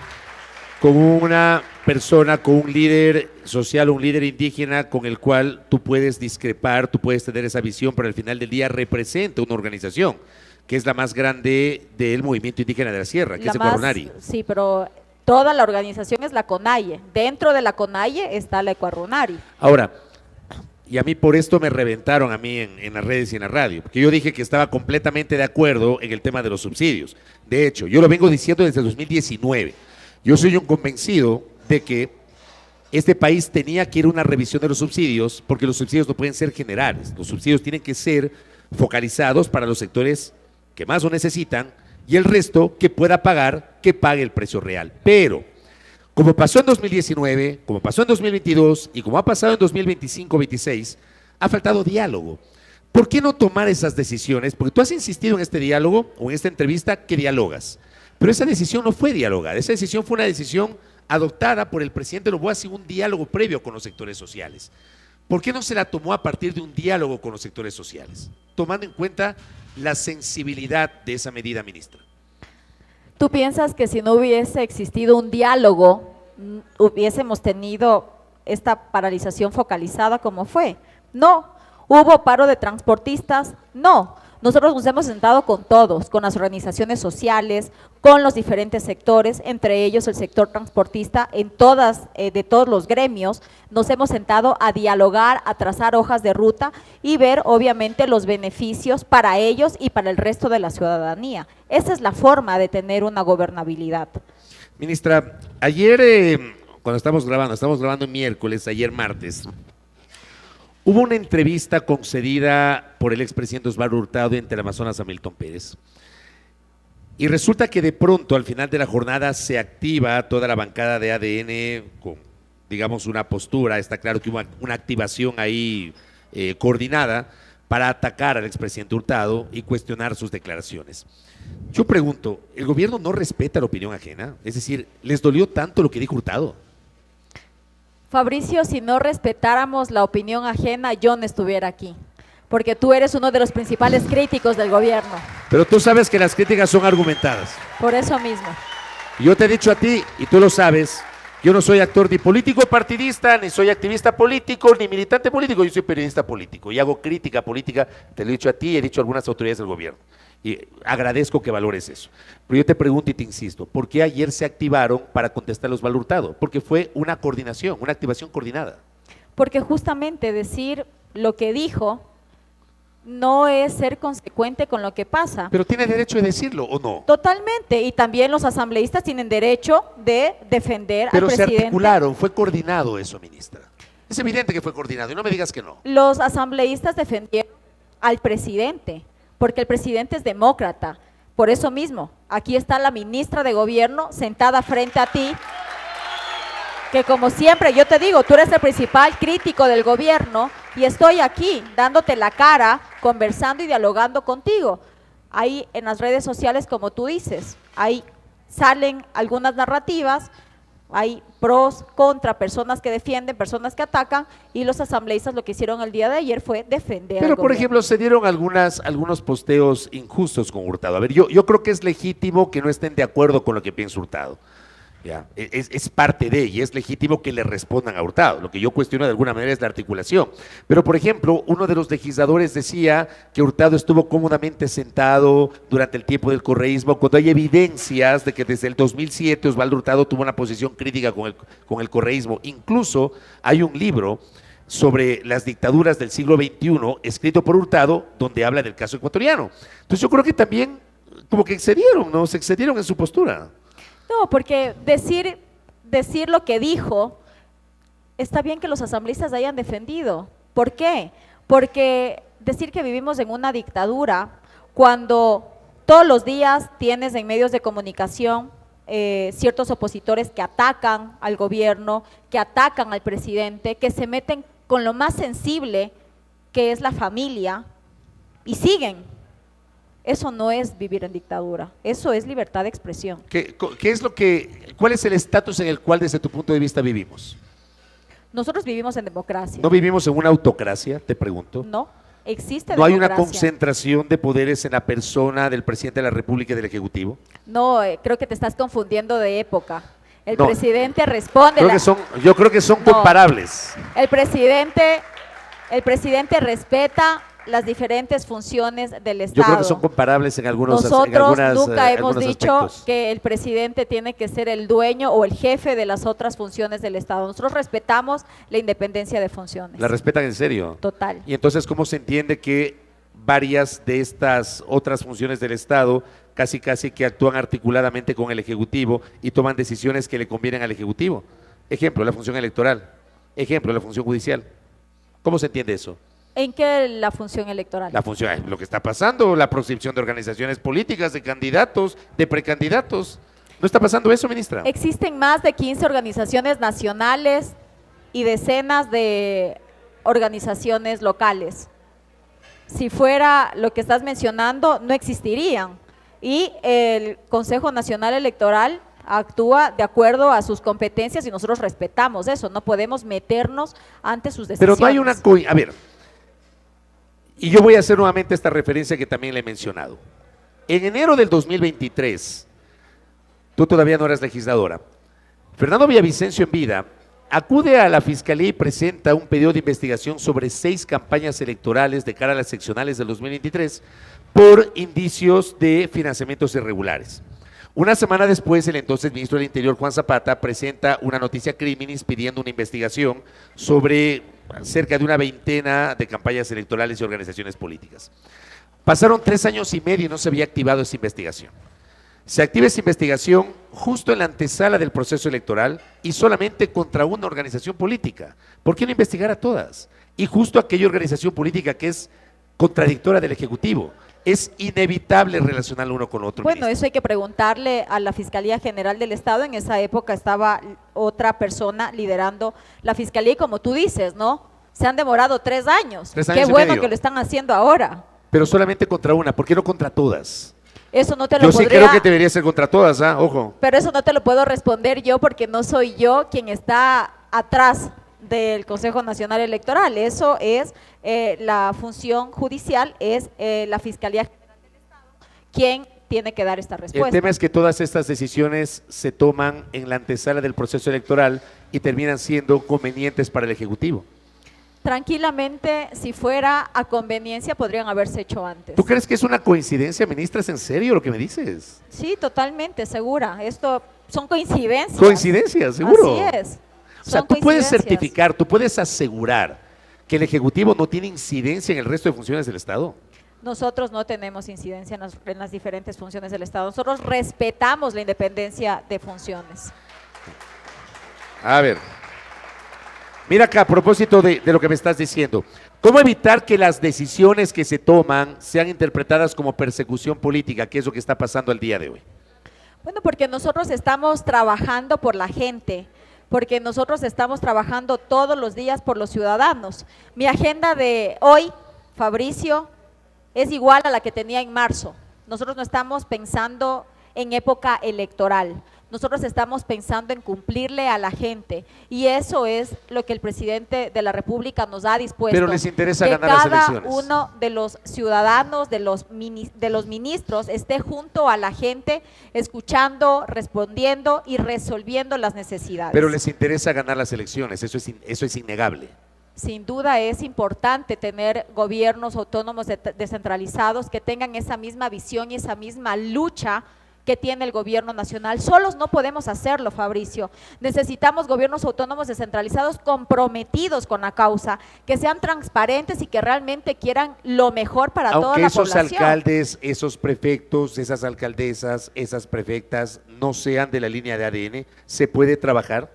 con una persona, con un líder social, un líder indígena con el cual tú puedes discrepar, tú puedes tener esa visión, pero al final del día representa una organización que es la más grande del movimiento indígena de la sierra, que es Ecuarunari. Sí, pero toda la organización es la CONAIE, dentro de la CONAIE está la Ecuarunari. Ahora, y a mí por esto me reventaron a mí en las redes y en la radio, porque yo dije que estaba completamente de acuerdo en el tema de los subsidios. De hecho, yo lo vengo diciendo desde el 2019. Yo soy un convencido de que este país tenía que ir a una revisión de los subsidios, porque los subsidios no pueden ser generales, los subsidios tienen que ser focalizados para los sectores que más lo necesitan y el resto que pueda pagar, que pague el precio real. Pero, como pasó en 2019, como pasó en 2022 y como ha pasado en 2025-26, ha faltado diálogo. ¿Por qué no tomar esas decisiones? Porque tú has insistido en este diálogo o en esta entrevista que dialogas, pero esa decisión no fue dialogada, esa decisión fue una decisión adoptada por el presidente Noboa sin un diálogo previo con los sectores sociales. ¿Por qué no se la tomó a partir de un diálogo con los sectores sociales? Tomando en cuenta la sensibilidad de esa medida, ministra. ¿Tú piensas que si no hubiese existido un diálogo, hubiésemos tenido esta paralización focalizada como fue? No. ¿Hubo paro de transportistas? No. Nosotros nos hemos sentado con todos, con las organizaciones sociales, con los diferentes sectores, entre ellos el sector transportista, de todos los gremios. Nos hemos sentado a dialogar, a trazar hojas de ruta y ver obviamente los beneficios para ellos y para el resto de la ciudadanía. Esa es la forma de tener una gobernabilidad. Ministra, ayer, cuando estamos grabando miércoles, ayer martes, hubo una entrevista concedida por el expresidente Osvaldo Hurtado entre el Amazonas a Milton Pérez. Y resulta que de pronto, al final de la jornada, se activa toda la bancada de ADN con, digamos, una postura. Está claro que hubo una activación ahí coordinada para atacar al expresidente Hurtado y cuestionar sus declaraciones. Yo pregunto, ¿el gobierno no respeta la opinión ajena? Es decir, ¿les dolió tanto lo que dijo Hurtado? Fabricio, si no respetáramos la opinión ajena, yo no estuviera aquí, porque tú eres uno de los principales críticos del gobierno. Pero tú sabes que las críticas son argumentadas. Por eso mismo. Yo te he dicho a ti, y tú lo sabes, yo no soy actor ni político partidista, ni soy activista político, ni militante político, yo soy periodista político y hago crítica política, te lo he dicho a ti y he dicho a algunas autoridades del gobierno. Y agradezco que valores eso. Pero yo te pregunto y te insisto, ¿por qué ayer se activaron para contestar a Osvaldo Hurtado? Porque fue una coordinación, una activación coordinada. Porque justamente decir lo que dijo no es ser consecuente con lo que pasa. Pero tiene derecho de decirlo, ¿o no? Totalmente, y también los asambleístas tienen derecho de defender al presidente. Pero se articularon, fue coordinado eso, ministra. Es evidente que fue coordinado y no me digas que no. Los asambleístas defendieron al presidente, porque el presidente es demócrata. Por eso mismo, aquí está la ministra de Gobierno sentada frente a ti, que como siempre, yo te digo, tú eres el principal crítico del gobierno y estoy aquí dándote la cara, conversando y dialogando contigo. Ahí en las redes sociales, como tú dices, ahí salen algunas narrativas, hay pros, contra, personas que defienden, personas que atacan, y los asambleístas lo que hicieron el día de ayer fue defender. Pero, por ejemplo, se dieron algunos posteos injustos con Hurtado. A ver, yo creo que es legítimo que no estén de acuerdo con lo que piensa Hurtado. Ya, es parte de, y es legítimo que le respondan a Hurtado. Lo que yo cuestiono de alguna manera es la articulación. Pero, por ejemplo, uno de los legisladores decía que Hurtado estuvo cómodamente sentado durante el tiempo del correísmo, cuando hay evidencias de que desde el 2007 Osvaldo Hurtado tuvo una posición crítica con el correísmo. Incluso hay un libro sobre las dictaduras del siglo XXI, escrito por Hurtado, donde habla del caso ecuatoriano. Entonces yo creo que también como que excedieron, ¿no? Se excedieron en su postura. No, porque decir lo que dijo, está bien que los asambleístas hayan defendido. ¿Por qué? Porque decir que vivimos en una dictadura, cuando todos los días tienes en medios de comunicación ciertos opositores que atacan al gobierno, que atacan al presidente, que se meten con lo más sensible, que es la familia, y siguen. Eso no es vivir en dictadura, eso es libertad de expresión. ¿Cuál es el estatus en el cual desde tu punto de vista vivimos? Nosotros vivimos en democracia. ¿No vivimos en una autocracia, te pregunto? No, existe ¿No hay democracia. una concentración de poderes en la persona del presidente de la República y del Ejecutivo? No, creo que te estás confundiendo de época. El No. presidente responde. Yo creo que son No. comparables. El presidente respeta las diferentes funciones del Estado. Yo creo que son comparables en algunos Nosotros nunca hemos algunos dicho aspectos. que el presidente tiene que ser el dueño o el jefe de las otras funciones del Estado. Nosotros respetamos la independencia de funciones. ¿La respetan en serio? Total. Y entonces, ¿cómo se entiende que varias de estas otras funciones del Estado casi que actúan articuladamente con el Ejecutivo y toman decisiones que le convienen al Ejecutivo? Ejemplo, la función electoral. Ejemplo, la función judicial. ¿Cómo se entiende eso? ¿En qué la función electoral? La función, lo que está pasando, la proscripción de organizaciones políticas, de candidatos, de precandidatos. ¿No está pasando eso, ministra? Existen más de 15 organizaciones nacionales y decenas de organizaciones locales. Si fuera lo que estás mencionando, no existirían. Y el Consejo Nacional Electoral actúa de acuerdo a sus competencias y nosotros respetamos eso, no podemos meternos ante sus decisiones. Pero no hay una... A ver, y yo voy a hacer nuevamente esta referencia que también le he mencionado. En enero del 2023, tú todavía no eras legisladora, Fernando Villavicencio en vida acude a la Fiscalía y presenta un pedido de investigación sobre 6 campañas electorales de cara a las seccionales del 2023 por indicios de financiamientos irregulares. Una semana después, el entonces ministro del Interior, Juan Zapata, presenta una noticia criminis pidiendo una investigación sobre cerca de una veintena de campañas electorales y organizaciones políticas. Pasaron 3 años y medio y no se había activado esa investigación. Se activa esa investigación justo en la antesala del proceso electoral y solamente contra una organización política. ¿Por qué no investigar a todas? Y justo aquella organización política que es contradictora del Ejecutivo. Es inevitable relacionarlo uno con otro. Bueno, ministro. eso hay que preguntarle a la Fiscalía General del Estado. En esa época estaba otra persona liderando la Fiscalía y como tú dices, ¿no? Se han demorado 3 años. 3 años Qué y bueno medio. que lo están haciendo ahora. Pero solamente contra una, ¿por qué no contra todas? Eso no te lo Yo sí podría, creo que debería ser contra todas, ¿ah? Ojo. pero eso no te lo puedo responder yo porque no soy yo quien está atrás del Consejo Nacional Electoral. Eso es la función judicial, es la Fiscalía General del Estado quien tiene que dar esta El respuesta. tema es que todas estas decisiones se toman en la antesala del proceso electoral y terminan siendo convenientes para el Ejecutivo. Tranquilamente, si fuera a conveniencia, podrían haberse hecho antes. ¿Tú crees que es una coincidencia, ministra? ¿Es en serio lo que me dices? Sí, totalmente, segura. Esto son coincidencias. Coincidencia, seguro. Así es. O sea, Son tú puedes coincidencias. certificar, tú puedes asegurar que el Ejecutivo no tiene incidencia en el resto de funciones del Estado. Nosotros no tenemos incidencia en las diferentes funciones del Estado. Nosotros respetamos la independencia de funciones. A ver, mira acá, a propósito de lo que me estás diciendo, ¿cómo evitar que las decisiones que se toman sean interpretadas como persecución política, que es lo que está pasando al día de hoy? Bueno, porque nosotros estamos trabajando por la gente, porque nosotros estamos trabajando todos los días por los ciudadanos. Mi agenda de hoy, Fabricio, es igual a la que tenía en marzo. Nosotros no estamos pensando en época electoral. Nosotros estamos pensando en cumplirle a la gente y eso es lo que el presidente de la República nos ha dispuesto. Pero les interesa que ganar las cada elecciones. uno de los ciudadanos, de los ministros esté junto a la gente, escuchando, respondiendo y resolviendo las necesidades. Pero les interesa ganar las elecciones, eso es innegable. Sin duda es importante tener gobiernos autónomos descentralizados que tengan esa misma visión y esa misma lucha que tiene el gobierno nacional. Solos no podemos hacerlo, Fabricio. Necesitamos gobiernos autónomos descentralizados comprometidos con la causa, que sean transparentes y que realmente quieran lo mejor para toda Aunque la esos población. alcaldes, esos prefectos, esas alcaldesas, esas prefectas no sean de la línea de ADN, ¿se puede trabajar?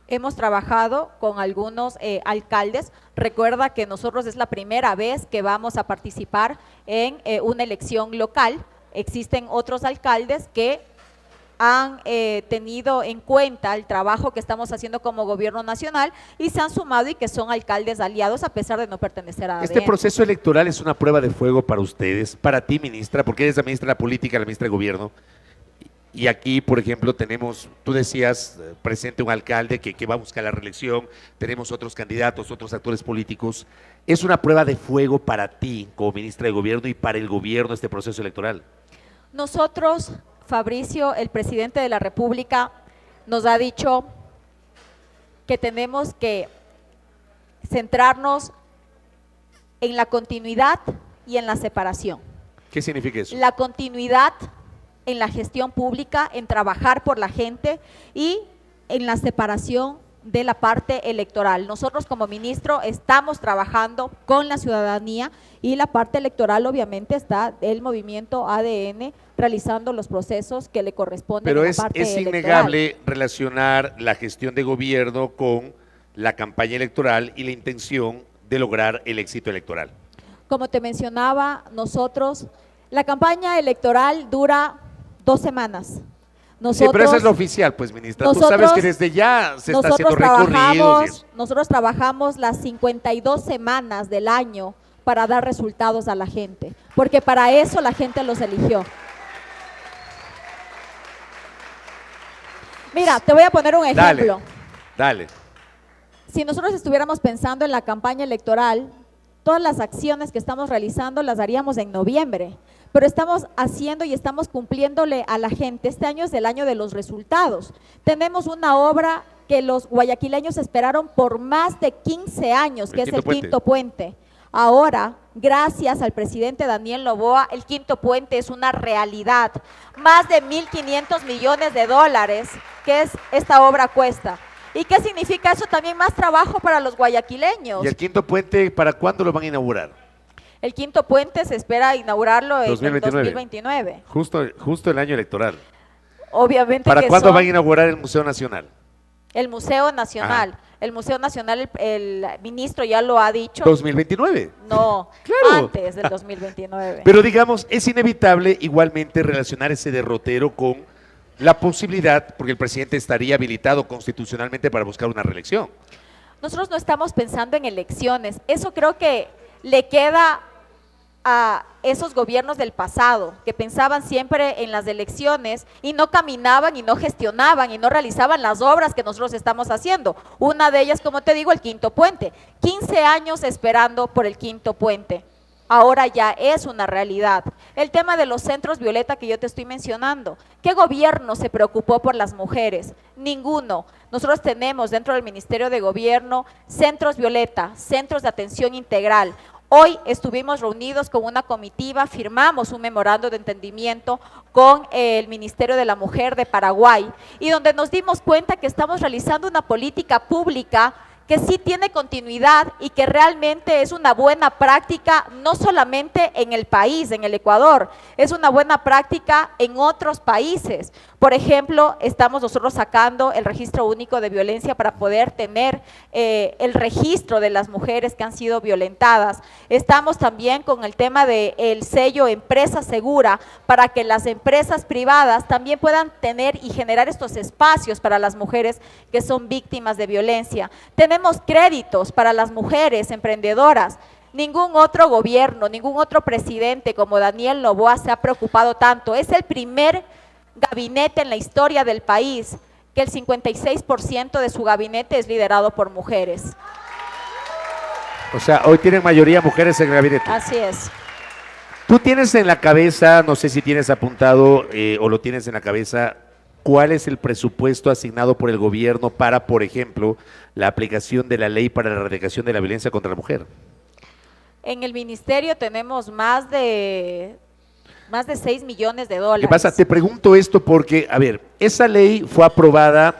Hemos trabajado con algunos alcaldes. Recuerda que nosotros es la primera vez que vamos a participar en una elección local. Existen otros alcaldes que han tenido en cuenta el trabajo que estamos haciendo como gobierno nacional y se han sumado y que son alcaldes aliados a pesar de no pertenecer a ADN. Este proceso electoral es una prueba de fuego para ustedes, para ti, ministra, porque eres la ministra de la Política, la ministra de Gobierno. Y aquí, por ejemplo, tenemos, tú decías, presente un alcalde que va a buscar la reelección, tenemos otros candidatos, otros actores políticos. ¿Es una prueba de fuego para ti como ministra de Gobierno y para el gobierno este proceso electoral? Nosotros, Fabricio, el presidente de la República, nos ha dicho que tenemos que centrarnos en la continuidad y en la separación. ¿Qué significa eso? La continuidad en la gestión pública, en trabajar por la gente y en la separación de la parte electoral. Nosotros como ministro estamos trabajando con la ciudadanía y la parte electoral obviamente está el movimiento ADN realizando los procesos que le corresponden Pero a la es parte electoral. innegable relacionar la gestión de gobierno con la campaña electoral y la intención de lograr el éxito electoral. Como te mencionaba, nosotros, la campaña electoral dura 2 semanas. Sí, pero esa es la oficial, pues, ministra. Tú sabes que desde ya se está haciendo recorridos. Y eso. Nosotros trabajamos las 52 semanas del año para dar resultados a la gente, porque para eso la gente los eligió. Mira, te voy a poner un ejemplo. Dale. Si nosotros estuviéramos pensando en la campaña electoral, todas las acciones que estamos realizando las haríamos en noviembre, pero estamos haciendo y estamos cumpliéndole a la gente. Este año es el año de los resultados. Tenemos una obra que los guayaquileños esperaron por más de 15 años, que es el Quinto Puente. Ahora, gracias al presidente Daniel Noboa, el quinto puente es una realidad. Más de 1.500 millones de dólares que esta obra cuesta. ¿Y qué significa eso? También más trabajo para los guayaquileños. ¿Y el quinto puente para cuándo lo van a inaugurar? El quinto puente se espera inaugurarlo en 2029. Justo el año electoral. Obviamente. ¿Para que cuándo van a inaugurar el Museo Nacional? El Museo Nacional. Ajá. El Museo Nacional, el ministro ya lo ha dicho. 2029. No, claro. Antes del 2029. Pero digamos, es inevitable igualmente relacionar ese derrotero con la posibilidad, porque el presidente estaría habilitado constitucionalmente para buscar una reelección. Nosotros no estamos pensando en elecciones. Eso creo que le queda a esos gobiernos del pasado, que pensaban siempre en las elecciones y no caminaban y no gestionaban y no realizaban las obras que nosotros estamos haciendo. Una de ellas, como te digo, el quinto puente. 15 años esperando por el quinto puente. Ahora ya es una realidad. El tema de los centros Violeta que yo te estoy mencionando, ¿qué gobierno se preocupó por las mujeres? Ninguno. Nosotros tenemos dentro del Ministerio de Gobierno centros Violeta, centros de atención integral. Hoy estuvimos reunidos con una comitiva, firmamos un memorando de entendimiento con el Ministerio de la Mujer de Paraguay y donde nos dimos cuenta que estamos realizando una política pública que sí tiene continuidad y que realmente es una buena práctica, no solamente en el país, en el Ecuador, es una buena práctica en otros países. Por ejemplo, estamos nosotros sacando el registro único de violencia para poder tener el registro de las mujeres que han sido violentadas. Estamos también con el tema del sello Empresa Segura para que las empresas privadas también puedan tener y generar estos espacios para las mujeres que son víctimas de violencia. Tenemos créditos para las mujeres emprendedoras. Ningún otro gobierno, ningún otro presidente como Daniel Noboa se ha preocupado tanto. Es el primer gabinete en la historia del país que el 56% de su gabinete es liderado por mujeres. O sea, hoy tienen mayoría mujeres en el gabinete. Así es. Tú tienes en la cabeza, no sé si tienes apuntado o lo tienes en la cabeza, ¿cuál es el presupuesto asignado por el gobierno para, por ejemplo, la aplicación de la ley para la erradicación de la violencia contra la mujer? En el ministerio tenemos más de 6 millones de dólares. ¿Qué pasa? Te pregunto esto porque, a ver, esa ley fue aprobada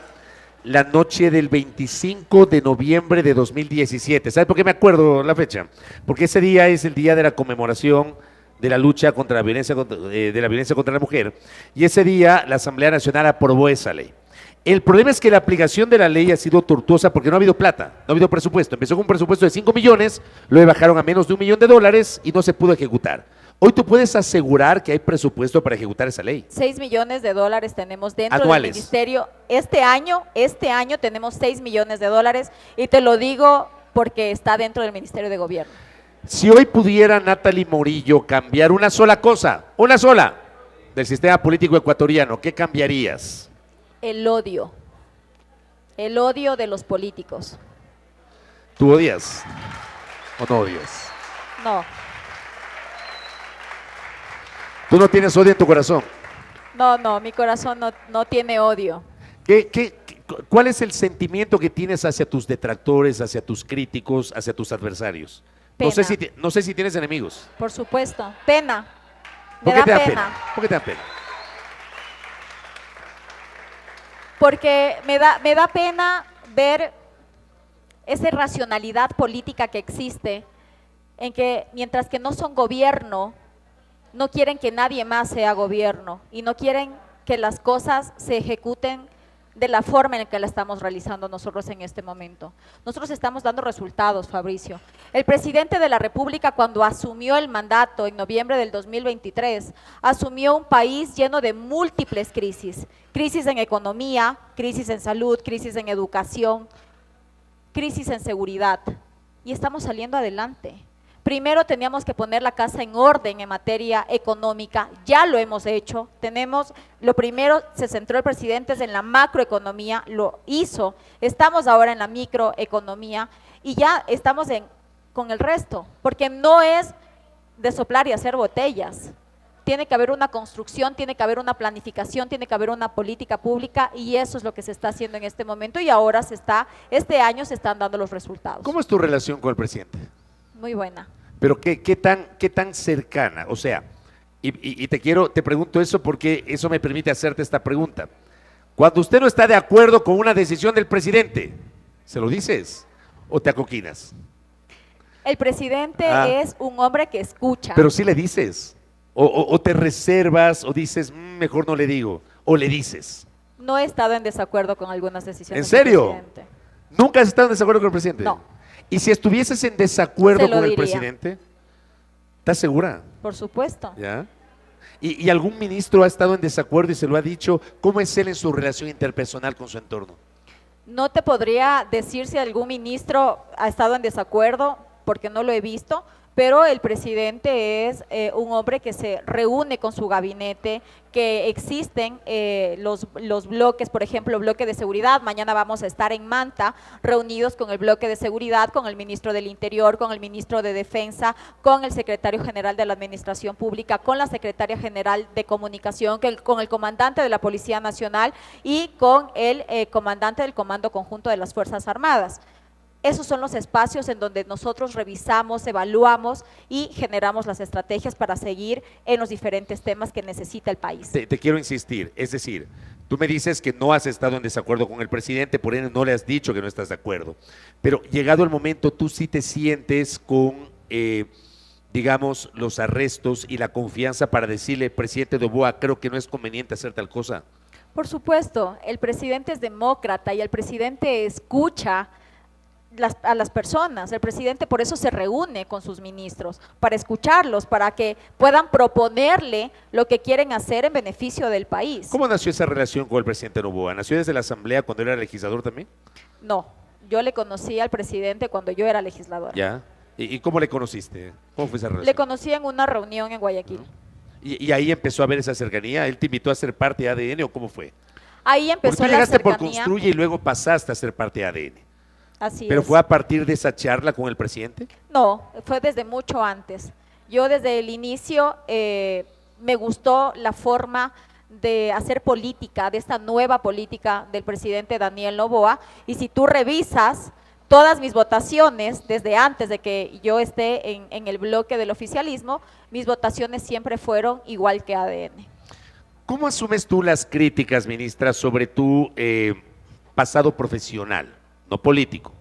la noche del 25 de noviembre de 2017. ¿Sabes por qué me acuerdo la fecha? Porque ese día es el día de la conmemoración de la lucha contra la violencia contra la mujer, y ese día la Asamblea Nacional aprobó esa ley. El problema es que la aplicación de la ley ha sido tortuosa porque no ha habido plata, no ha habido presupuesto. Empezó con un presupuesto de 5 millones, luego bajaron a menos de $1 millón y no se pudo ejecutar. Hoy tú puedes asegurar que hay presupuesto para ejecutar esa ley. 6 millones de dólares tenemos dentro anuales del ministerio. Este año tenemos 6 millones de dólares y te lo digo porque está dentro del Ministerio de Gobierno. Si hoy pudiera Natalie Morillo cambiar una sola cosa, una sola, del sistema político ecuatoriano, ¿qué cambiarías? El odio de los políticos. ¿Tú odias o no odias? No. ¿Tú no tienes odio en tu corazón? No, mi corazón no tiene odio. ¿Cuál es el sentimiento que tienes hacia tus detractores, hacia tus críticos, hacia tus adversarios? Pena. No sé si tienes enemigos. Por supuesto, pena. ¿Por qué te da pena? ¿Por qué te da pena? Porque me da pena ver esa irracionalidad política que existe, en que mientras que no son gobierno, no quieren que nadie más sea gobierno y no quieren que las cosas se ejecuten de la forma en la que la estamos realizando nosotros en este momento. Nosotros estamos dando resultados, Fabricio. El presidente de la República, cuando asumió el mandato en noviembre del 2023, asumió un país lleno de múltiples crisis. Crisis en economía, crisis en salud, crisis en educación, crisis en seguridad. Y estamos saliendo adelante. Primero teníamos que poner la casa en orden en materia económica, ya lo hemos hecho, lo primero se centró el presidente en la macroeconomía, lo hizo, estamos ahora en la microeconomía y ya estamos con el resto, porque no es de soplar y hacer botellas, tiene que haber una construcción, tiene que haber una planificación, tiene que haber una política pública y eso es lo que se está haciendo en este momento y ahora este año se están dando los resultados. ¿Cómo es tu relación con el presidente? Muy buena. Pero qué tan cercana? O sea, y te pregunto eso porque eso me permite hacerte esta pregunta. Cuando usted no está de acuerdo con una decisión del presidente, ¿se lo dices o te acoquinas? El presidente es un hombre que escucha. Pero sí le dices, o te reservas, o dices, mejor no le digo, o le dices. No he estado en desacuerdo con algunas decisiones. ¿En serio? del presidente. ¿Nunca has estado en desacuerdo con el presidente? No. Y si estuvieses en desacuerdo Se lo con el diría. presidente, ¿estás segura? Por supuesto. ¿Ya? ¿Y algún ministro ha estado en desacuerdo y se lo ha dicho? ¿Cómo es él en su relación interpersonal con su entorno? No te podría decir si algún ministro ha estado en desacuerdo, porque no lo he visto, pero el presidente es un hombre que se reúne con su gabinete, que existen los bloques, por ejemplo, bloque de seguridad. Mañana vamos a estar en Manta reunidos con el bloque de seguridad, con el ministro del Interior, con el ministro de Defensa, con el secretario general de la Administración Pública, con la secretaria general de Comunicación, con el comandante de la Policía Nacional y con el comandante del Comando Conjunto de las Fuerzas Armadas. Esos son los espacios en donde nosotros revisamos, evaluamos y generamos las estrategias para seguir en los diferentes temas que necesita el país. Te quiero insistir, es decir, tú me dices que no has estado en desacuerdo con el presidente, por ende no le has dicho que no estás de acuerdo, pero llegado el momento tú sí te sientes con, digamos, los arrestos y la confianza para decirle, presidente Noboa, creo que no es conveniente hacer tal cosa. Por supuesto, el presidente es demócrata y el presidente escucha a las personas. El presidente por eso se reúne con sus ministros, para escucharlos, para que puedan proponerle lo que quieren hacer en beneficio del país. ¿Cómo nació esa relación con el presidente Noboa? ¿Nació desde la asamblea cuando era legislador también? No, yo le conocí al presidente cuando yo era legisladora. Ya. ¿Y cómo le conociste? ¿Cómo fue esa relación? Le conocí en una reunión en Guayaquil. ¿Y ahí empezó a haber esa cercanía? ¿Él te invitó a ser parte de ADN o cómo fue? Ahí empezó Porque tú la llegaste por cercanía. Construye y luego pasaste a ser parte de ADN. Así ¿Pero es. fue a partir de esa charla con el presidente? No, fue desde mucho antes. Yo desde el inicio me gustó la forma de hacer política, de esta nueva política del presidente Daniel Noboa, y si tú revisas todas mis votaciones, desde antes de que yo esté en el bloque del oficialismo, mis votaciones siempre fueron igual que ADN. ¿Cómo asumes tú las críticas, ministra, sobre tu pasado profesional, no político?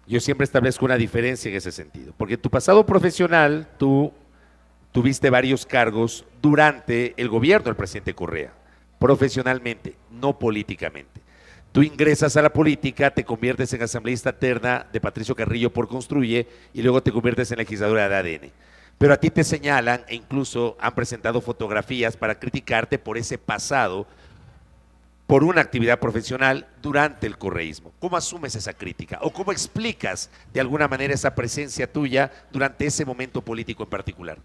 Yo siempre establezco una diferencia en ese sentido, porque en tu pasado profesional tú tuviste varios cargos durante el gobierno del presidente Correa, profesionalmente, no políticamente. Tú ingresas a la política, te conviertes en asambleísta terna de Patricio Carrillo por Construye y luego te conviertes en legisladora de ADN. Pero a ti te señalan e incluso han presentado fotografías para criticarte por ese pasado, por una actividad profesional durante el correísmo. ¿Cómo asumes esa crítica? ¿O cómo explicas de alguna manera esa presencia tuya durante ese momento político en particular?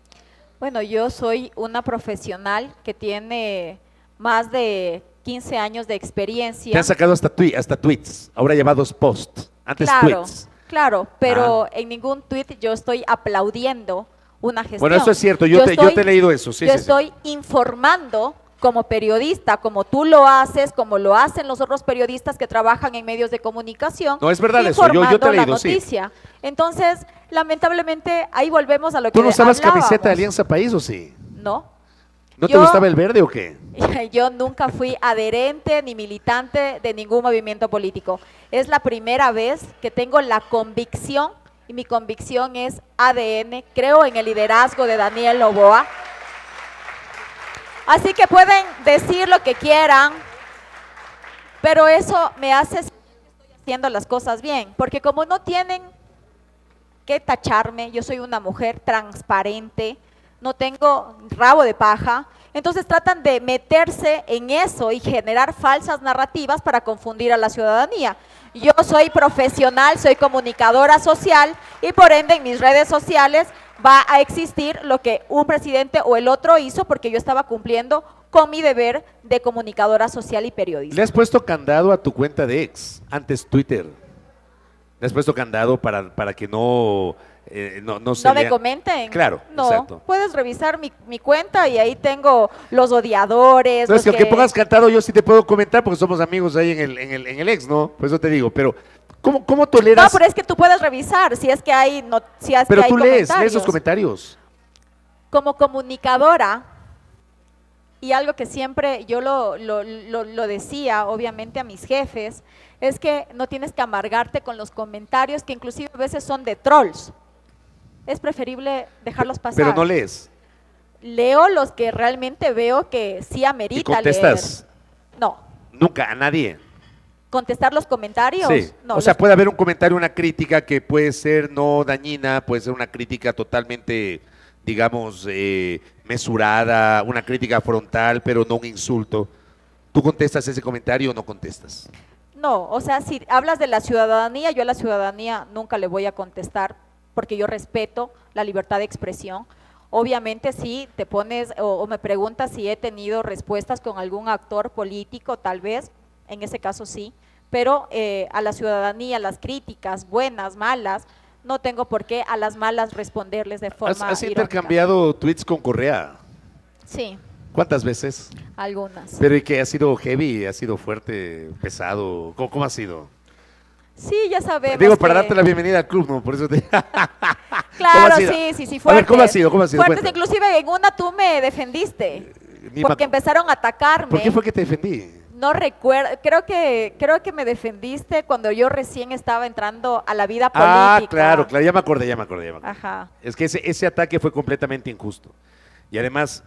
Bueno, yo soy una profesional que tiene más de 15 años de experiencia. Te han sacado hasta tweets, ahora llamados posts, antes Claro, tweets. claro, pero en ningún tweet yo estoy aplaudiendo una gestión. Bueno, eso es cierto, yo te he leído eso. Sí, yo sí, estoy informando como periodista, como tú lo haces, como lo hacen los otros periodistas que trabajan en medios de comunicación. No, es verdad eso, yo te he leído, la noticia. Entonces, lamentablemente, ahí volvemos a lo que ¿Tú no usabas hablábamos. camiseta de Alianza País o sí? No. ¿No te Yo- gustaba el verde o qué? Yo nunca fui adherente ni militante de ningún movimiento político. Es la primera vez que tengo la convicción, y mi convicción es ADN, creo en el liderazgo de Daniel Noboa. Así que pueden decir lo que quieran, pero eso me hace sentir que estoy haciendo las cosas bien, porque como no tienen que tacharme, yo soy una mujer transparente, no tengo rabo de paja, entonces tratan de meterse en eso y generar falsas narrativas para confundir a la ciudadanía. Yo soy profesional, soy comunicadora social y por ende en mis redes sociales va a existir lo que un presidente o el otro hizo porque yo estaba cumpliendo con mi deber de comunicadora social y periodista. ¿Le has puesto candado a tu cuenta de ex, antes Twitter? ¿Le has puesto candado para que no se No me lea? comenten. Claro, no, exacto. puedes revisar mi cuenta y ahí tengo los odiadores. Entonces, los que aunque pongas cantado, yo sí te puedo comentar porque somos amigos ahí en el ex, ¿no? Por eso te digo, pero ¿Cómo toleras? No, pero es que tú puedes revisar si es que hay, no, si es Pero que hay tú lees comentarios. esos comentarios. Como comunicadora, y algo que siempre yo lo decía, obviamente, a mis jefes, es que no tienes que amargarte con los comentarios que inclusive a veces son de trolls. Es preferible dejarlos pasar. Pero no lees. Leo los que realmente veo que sí ¿Y amerita contestas? leer. No. Nunca, a nadie. ¿Contestar los comentarios? Sí. No, O sea, los- puede haber un comentario, una crítica que puede ser no dañina, puede ser una crítica totalmente, digamos, mesurada, una crítica frontal, pero no un insulto. ¿Tú contestas ese comentario o no contestas? No, o sea, si hablas de la ciudadanía, yo a la ciudadanía nunca le voy a contestar porque yo respeto la libertad de expresión. Obviamente si te pones o me preguntas si he tenido respuestas con algún actor político, tal vez, en ese caso sí, pero a la ciudadanía, las críticas, buenas, malas, no tengo por qué a las malas responderles de forma ¿Has irónica. intercambiado tweets con Correa? Sí, ¿Cuántas veces? algunas. Pero ¿y que ha sido heavy, ha sido fuerte, pesado? ¿Cómo ha sido? Sí, ya sabemos. Digo, para que- darte la bienvenida al club, ¿no? Por eso te... ¿Cómo Claro, ha sido? sí, A ver, fuertes. ¿cómo ha sido? ¿Cómo ha sido? Fuertes, Cuenta. inclusive en una tú me defendiste, Ni me porque ac- empezaron a atacarme. ¿Por qué fue que te defendí? No recuerdo, creo que me defendiste cuando yo recién estaba entrando a la vida política. Ah, claro, ya me acordé. Ajá. Es que ese ataque fue completamente injusto. Y además,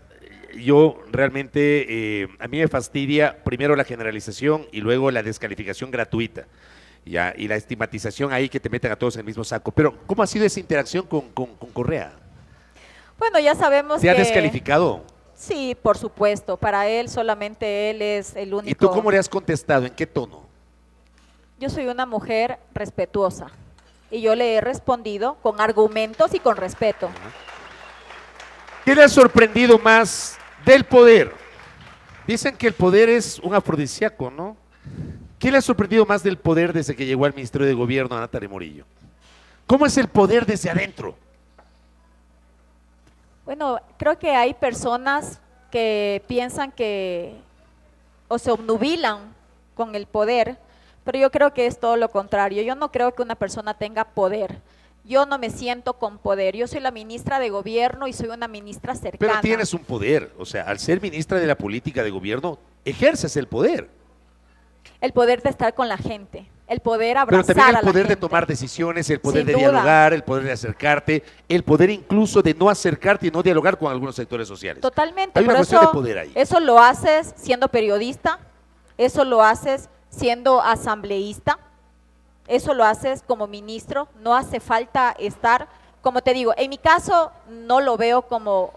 yo realmente, a mí me fastidia primero la generalización y luego la descalificación gratuita. Ya, y la estigmatización ahí que te meten a todos en el mismo saco. Pero, ¿cómo ha sido esa interacción con Correa? Bueno, ya sabemos ¿Te que… ha descalificado? Sí, por supuesto, para él solamente él es el único… ¿Y tú cómo le has contestado? ¿En qué tono? Yo soy una mujer respetuosa y yo le he respondido con argumentos y con respeto. ¿Qué le ha sorprendido más del poder? Dicen que el poder es un afrodisíaco, ¿no? ¿Qué le ha sorprendido más del poder desde que llegó al Ministerio de Gobierno a Natalia Morillo? ¿Cómo es el poder desde adentro? Bueno, creo que hay personas que piensan que o se obnubilan con el poder, pero yo creo que es todo lo contrario. Yo no creo que una persona tenga poder. Yo no me siento con poder. Yo soy la ministra de Gobierno y soy una ministra cercana. Pero tienes un poder, o sea, al ser ministra de la política de gobierno, ejerces el poder. El poder de estar con la gente, el poder Pero abrazar también a el la poder de gente. tomar decisiones, el poder Sin de duda. dialogar, el poder de acercarte, el poder incluso de no acercarte y no dialogar con algunos sectores sociales. Totalmente, Hay una pero cuestión eso, de poder ahí. eso lo haces siendo periodista, eso lo haces siendo asambleísta, eso lo haces como ministro, no hace falta estar, como te digo, en mi caso no lo veo como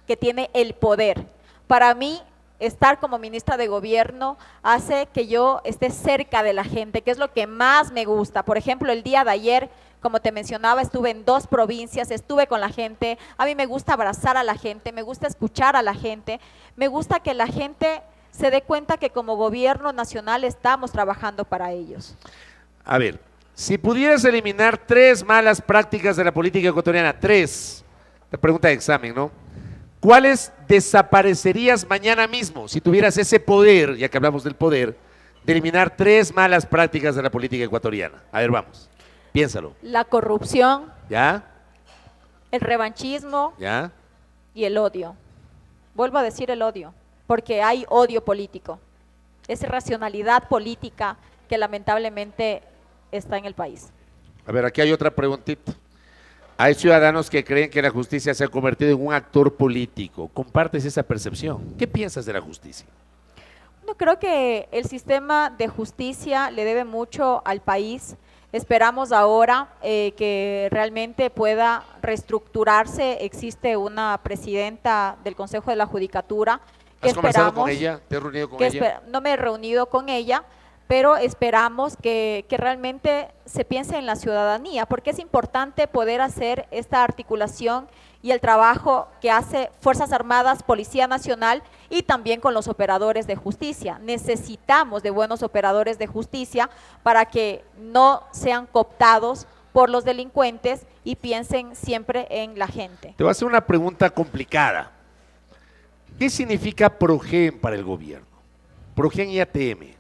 que tiene el poder. Para mí, estar como ministra de Gobierno hace que yo esté cerca de la gente, que es lo que más me gusta. Por ejemplo, el día de ayer, como te mencionaba, estuve en 2 provincias, estuve con la gente. A mí me gusta abrazar a la gente, me gusta escuchar a la gente, me gusta que la gente se dé cuenta que como gobierno nacional estamos trabajando para ellos. A ver, si pudieras eliminar 3 malas prácticas de la política ecuatoriana, 3, la pregunta de examen, ¿no? ¿Cuáles desaparecerías mañana mismo si tuvieras ese poder, ya que hablamos del poder, de eliminar 3 malas prácticas de la política ecuatoriana? A ver, vamos, piénsalo. La corrupción, ¿Ya? el revanchismo ¿Ya? y el odio. Vuelvo a decir el odio, porque hay odio político. Es irracionalidad política que lamentablemente está en el país. A ver, aquí hay otra preguntita. Hay ciudadanos que creen que la justicia se ha convertido en un actor político. ¿Compartes esa percepción? ¿Qué piensas de la justicia? Bueno, creo que el sistema de justicia le debe mucho al país. Esperamos ahora que realmente pueda reestructurarse. Existe una presidenta del Consejo de la Judicatura que ¿Has conversado con esperamos ella? ¿Te has reunido con que ella? no me he reunido con ella, pero esperamos que realmente se piense en la ciudadanía, porque es importante poder hacer esta articulación y el trabajo que hace Fuerzas Armadas, Policía Nacional y también con los operadores de justicia. Necesitamos de buenos operadores de justicia para que no sean cooptados por los delincuentes y piensen siempre en la gente. Te voy a hacer una pregunta complicada. ¿Qué significa PROGEN para el gobierno? PROGEN y ATM.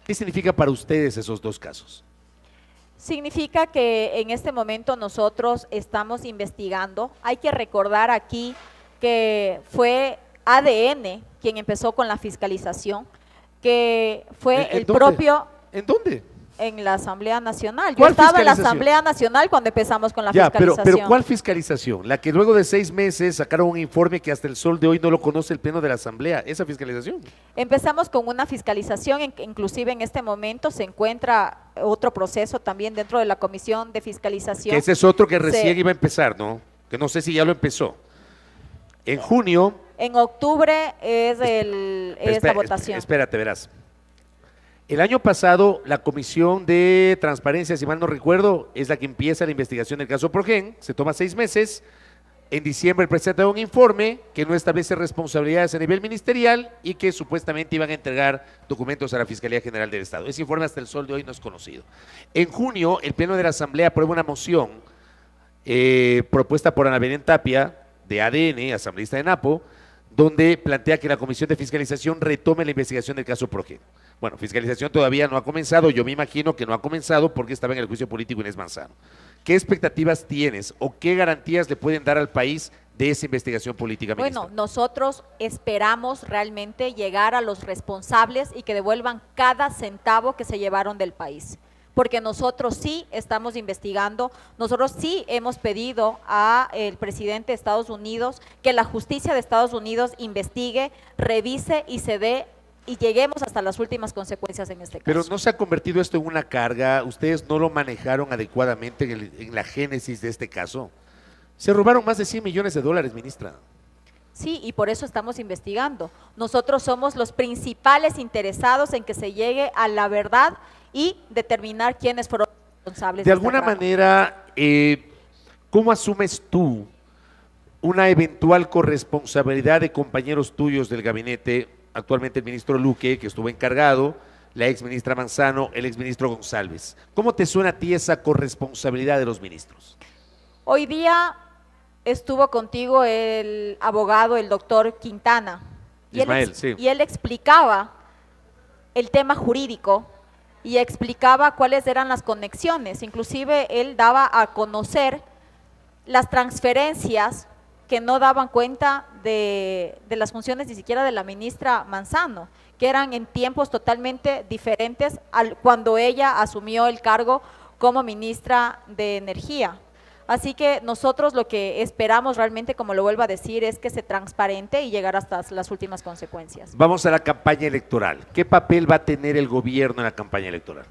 ¿Qué significa para ustedes esos 2 casos? Significa que en este momento nosotros estamos investigando. Hay que recordar aquí que fue ADN quien empezó con la fiscalización, que fue el dónde? propio… ¿En dónde? En la Asamblea Nacional. Yo ¿Cuál estaba en la fiscalización? Asamblea Nacional cuando empezamos con la Ya, fiscalización. pero ¿cuál fiscalización? La que luego de 6 meses sacaron un informe que hasta el sol de hoy no lo conoce el Pleno de la Asamblea. ¿Esa fiscalización? Empezamos con una fiscalización, inclusive en este momento se encuentra otro proceso también dentro de la Comisión de Fiscalización. Que ese es otro que Se- recién iba a empezar, ¿no? Que no sé si ya lo empezó. En junio… En octubre es la votación. Espérate, verás. El año pasado, la Comisión de Transparencia, si mal no recuerdo, es la que empieza la investigación del caso Progen, se toma 6 meses, en diciembre presenta un informe que no establece responsabilidades a nivel ministerial y que supuestamente iban a entregar documentos a la Fiscalía General del Estado. Ese informe hasta el sol de hoy no es conocido. En junio, el Pleno de la Asamblea aprueba una moción propuesta por Ana Belén Tapia, de ADN, asambleísta de Napo, donde plantea que la Comisión de Fiscalización retome la investigación del caso Progen. Bueno, fiscalización todavía no ha comenzado, yo me imagino que no ha comenzado porque estaba en el juicio político Inés Manzano. ¿Qué expectativas tienes o qué garantías le pueden dar al país de esa investigación política, ministra? Bueno, nosotros esperamos realmente llegar a los responsables y que devuelvan cada centavo que se llevaron del país. Porque nosotros sí estamos investigando, nosotros sí hemos pedido al presidente de Estados Unidos que la justicia de Estados Unidos investigue, revise y se dé y lleguemos hasta las últimas consecuencias en este caso. Pero ¿no se ha convertido esto en una carga? ¿Ustedes no lo manejaron adecuadamente en la génesis de este caso? Se robaron más de 100 millones de dólares, ministra. Sí, y por eso estamos investigando. Nosotros somos los principales interesados en que se llegue a la verdad y determinar quiénes fueron responsables. De este alguna drama. manera, ¿cómo asumes tú una eventual corresponsabilidad de compañeros tuyos del gabinete, actualmente el ministro Luque, que estuvo encargado, la ex ministra Manzano, el ex ministro González? ¿Cómo te suena a ti esa corresponsabilidad de los ministros? Hoy día estuvo contigo el abogado, el doctor Quintana, Ismael, sí. y él explicaba el tema jurídico y explicaba cuáles eran las conexiones, inclusive él daba a conocer las transferencias que no daban cuenta de las funciones ni siquiera de la ministra Manzano, que eran en tiempos totalmente diferentes cuando ella asumió el cargo como ministra de Energía. Así que nosotros lo que esperamos realmente, como lo vuelvo a decir, es que se transparente y llegar hasta las últimas consecuencias. Vamos a la campaña electoral. ¿Qué papel va a tener el gobierno en la campaña electoral?